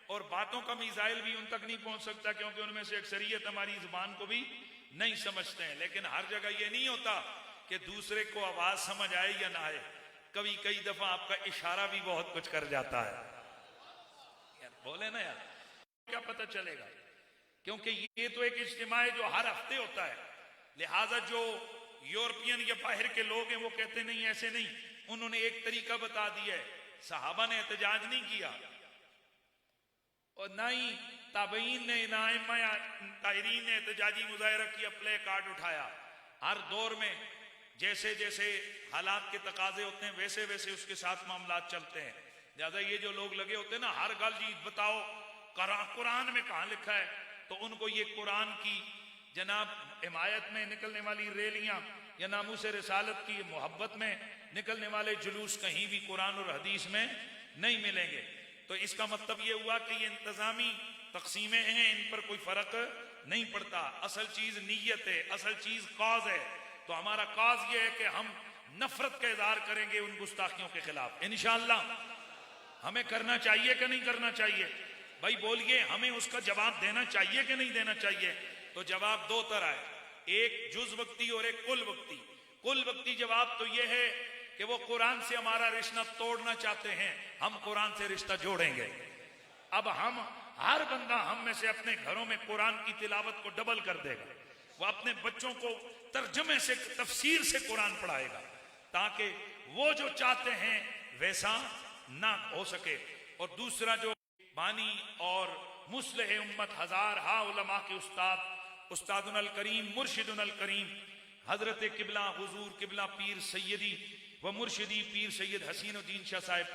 और बातों का मिसाइल भी उन तक नहीं पहुंच सकता क्योंकि उनमें से अक्सरियत हमारी जुबान को भी नहीं समझते हैं। लेकिन हर जगह यह नहीं होता कि दूसरे को आवाज समझ आए या ना आए। कभी कई दफा आपका इशारा भी बहुत कुछ कर जाता है। यार बोले ना यार, क्या पता चलेगा, क्योंकि ये तो एक इज्तिमा है जो हर हफ्ते होता है। लिहाजा जो यूरोपियन या बाहर के लोग हैं वो कहते नहीं, ऐसे नहीं, उन्होंने एक तरीका बता दिया है। सहाबा ने एहतजाज नहीं किया और ना ही ताबईन ने, तायरीन ने एहतजाजी मुजाहरा किया, प्ले कार्ड उठाया। हर दौर में जैसे जैसे हालात के तकाजे होते हैं वैसे वैसे उसके साथ मामलात चलते हैं। लिहाजा ये जो लोग लगे होते हैं ना हर गल जी बताओ कुरान में कहाँ लिखा है, तो उनको ये कुरान की जनाब हिमायत में निकलने वाली रैलियां या नामूस रिसालत की मोहब्बत में निकलने वाले जुलूस कहीं भी कुरान और हदीस में नहीं मिलेंगे। तो इसका मतलब ये हुआ कि ये इंतजामी तकसीमें हैं, इन पर कोई फर्क नहीं पड़ता। असल चीज नीयत है, असल चीज कॉज है। तो हमारा कॉज ये है कि हम नफरत का इजहार करेंगे उन गुस्ताखियों के खिलाफ इंशाअल्लाह। हमें करना चाहिए कि नहीं करना चाहिए भाई बोलिए, हमें उसका जवाब देना चाहिए कि नहीं देना चाहिए? तो जवाब दो तरह है, एक जुज वक्ती और एक कुल वक्ती। कुल वक्ती जवाब तो यह है कि वो कुरान से हमारा रिश्ता तोड़ना चाहते हैं, हम कुरान से रिश्ता जोड़ेंगे। अब हम हर बंदा हम में से अपने घरों में कुरान की तिलावत को डबल कर देगा, वो अपने बच्चों को तर्जुमे से तफसीर से कुरान पढ़ाएगा ताकि वो जो चाहते हैं वैसा ना हो सके। और दूसरा जो बानी और मुस्लिह उम्मत हजार हा उलमा के उस्तादुल करीम मुर्शिदुल करीम हजरत किबला हुजूर किबला पीर सैयदी व मुर्शिदी पीर सैयद हसीनुद्दीन शाह साहब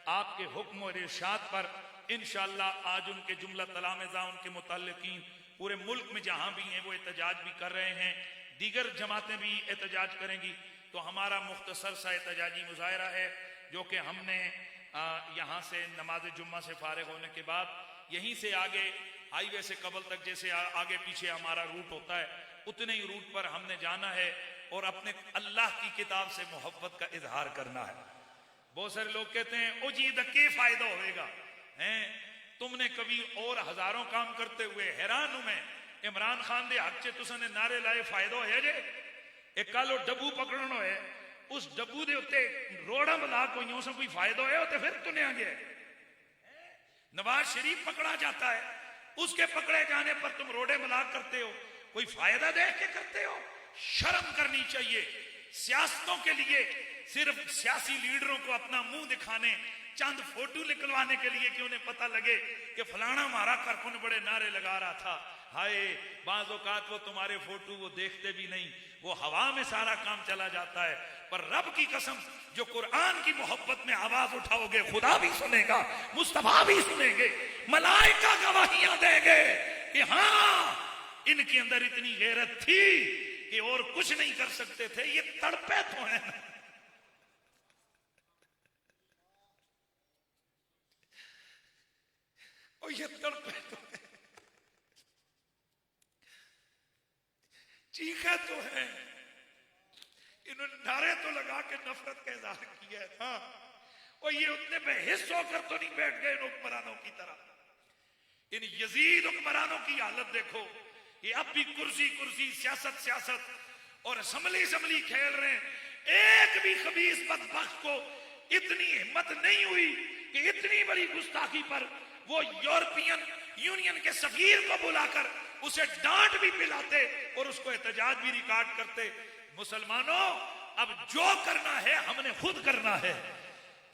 आपके हुक्म और इरशाद पर इंशाअल्लाह आज उनके जुमला तलामेज़ा उनके मुतल्लिकीन पूरे मुल्क में जहां भी हैं वो एहतजाज भी कर रहे हैं, दीगर जमातें भी एहतजाज करेंगी। तो हमारा मुख्तसर सा एहतजाजी मुजाहरा है जो कि हमने यहाँ से नमाज जुम्मा से फारिग होने के बाद यहीं से आगे हाईवे से कबल तक जैसे आगे पीछे हमारा रूट होता है उतने ही रूट पर हमने जाना है और अपने अल्लाह की किताब से मोहब्बत का इजहार करना है। बहुत सारे लोग कहते हैं ओ जी के फायदा होएगा हैं, तुमने कभी और हजारों काम करते हुए हैरान हूं मैं। इमरान खान दे हक च तुसने नारे लाए फायदा होया जे, एक कल डब्बू पकड़ना है उस डब्बू दे उत्ते रोड़ा बला कोई उस कोई फायदा होया तो फिर तुनिया गया। नवाज शरीफ पकड़ा जाता है, उसके पकड़े जाने पर तुम रोड़े मलाक करते हो, कोई फायदा देख के करते हो? शर्म करनी चाहिए। सियासतों के लिए सिर्फ सियासी लीडरों को अपना मुंह दिखाने चंद फोटो निकलवाने के लिए कि उन्हें पता लगे कि फलाना मारा कारकुन बड़े नारे लगा रहा था, हाय बाज़ औक़ात वो तुम्हारे फोटो वो देखते भी नहीं, वो हवा में सारा काम चला जाता है। पर रब की कसम जो कुरान की मोहब्बत में आवाज उठाओगे खुदा भी सुनेगा, मुस्तफा भी सुनेंगे, मलाइका गवाहियां देंगे कि हाँ इनके अंदर इतनी गैरत थी कि और कुछ नहीं कर सकते थे, ये तड़पे तो हैं ना। और ये तड़पे तो है, चीखे तो है, इन्होंने नारे तो लगा के नफरत का इजहार किया है। हाँ, और ये उतने बेहिस होकर तो नहीं बैठ गए इन हुक्मरानों की तरह। इन यजीद हुक्मरानों की हालत देखो, ये अब भी कुर्सी कुर्सी सियासत सियासत और असम्बली खेल रहे हैं। एक भी खबीस बदबख्त को इतनी हिम्मत नहीं हुई कि इतनी बड़ी गुस्ताखी पर वो यूरोपियन यूनियन के सफीर को बुलाकर उसे डांट भी पिलाते और उसको एहतजाज भी रिकॉर्ड करते। मुसलमानों अब जो करना है हमने खुद करना है,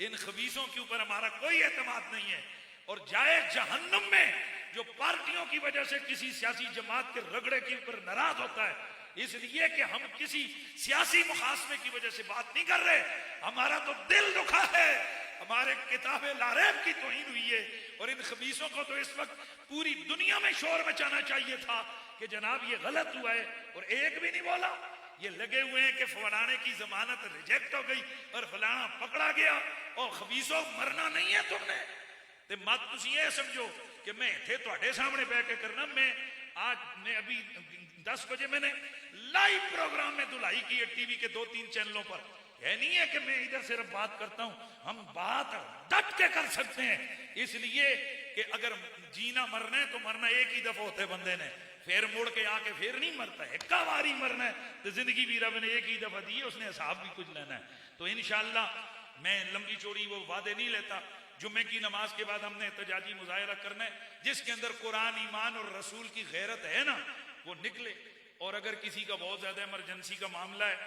इन खबीसों के ऊपर हमारा कोई एतमाद नहीं है। और जाए जहन्नुम में जो पार्टियों की वजह से किसी सियासी जमात के रगड़े के ऊपर नाराज होता है, इसलिए कि हम किसी सियासी मुखासमे की वजह से बात नहीं कर रहे, हमारा तो दिल दुखा है, हमारे किताबे लारेब की तौहीन हुई है। और इन खबीसों को तो इस वक्त पूरी दुनिया में शोर मचाना चाहिए था कि जनाब ये गलत हुआ है, और एक भी नहीं बोला। ये लगे हुए हैं कि फलाने की जमानत रिजेक्ट हो गई और फलाना पकड़ा गया, और खबीसों मरना नहीं है तुमने ते मत तुम ये समझो कि मैं थे ਤੁਹਾਡੇ सामने बैठ के करना। मैं अभी 10 बजे मैंने लाइव प्रोग्राम में धुलाई की है टीवी के 2-3 चैनलों पर। यह नहीं है कि मैं इधर सिर्फ बात करता हूं, हम बात डट के कर सकते हैं, इसलिए कि अगर जीना मरना है तो मरना एक ही दफा होते बंदे ने, फिर मुड़ के आके फिर नहीं मरता है, एक बारी मरना है। तो जिंदगी भी रब ने एक ही दफा दी है, उसने हिसाब भी कुछ लेना है। तो इंशाअल्लाह मैं लंबी चौड़ी वो वादे नहीं लेता। जुम्मे की नमाज के बाद हमने एहतजाजी मुजाहरा करना है, जिसके अंदर कुरान ईमान और रसूल की गैरत है ना वो निकले। और अगर किसी का बहुत ज्यादा इमरजेंसी का मामला है,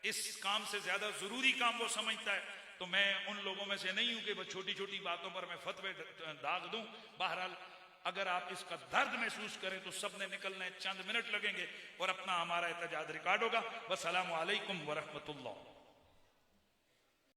इस काम से ज्यादा जरूरी काम वो समझता है, तो मैं उन लोगों में से नहीं हूं कि बस छोटी छोटी बातों पर मैं फतवे दाग दूं। बहरहाल अगर आप इसका दर्द महसूस करें तो सबने निकलना है, चंद मिनट लगेंगे और अपना हमारा एहतजाज रिकॉर्ड होगा। वस्सलामु अलैकुम वरहमतुल्लाह।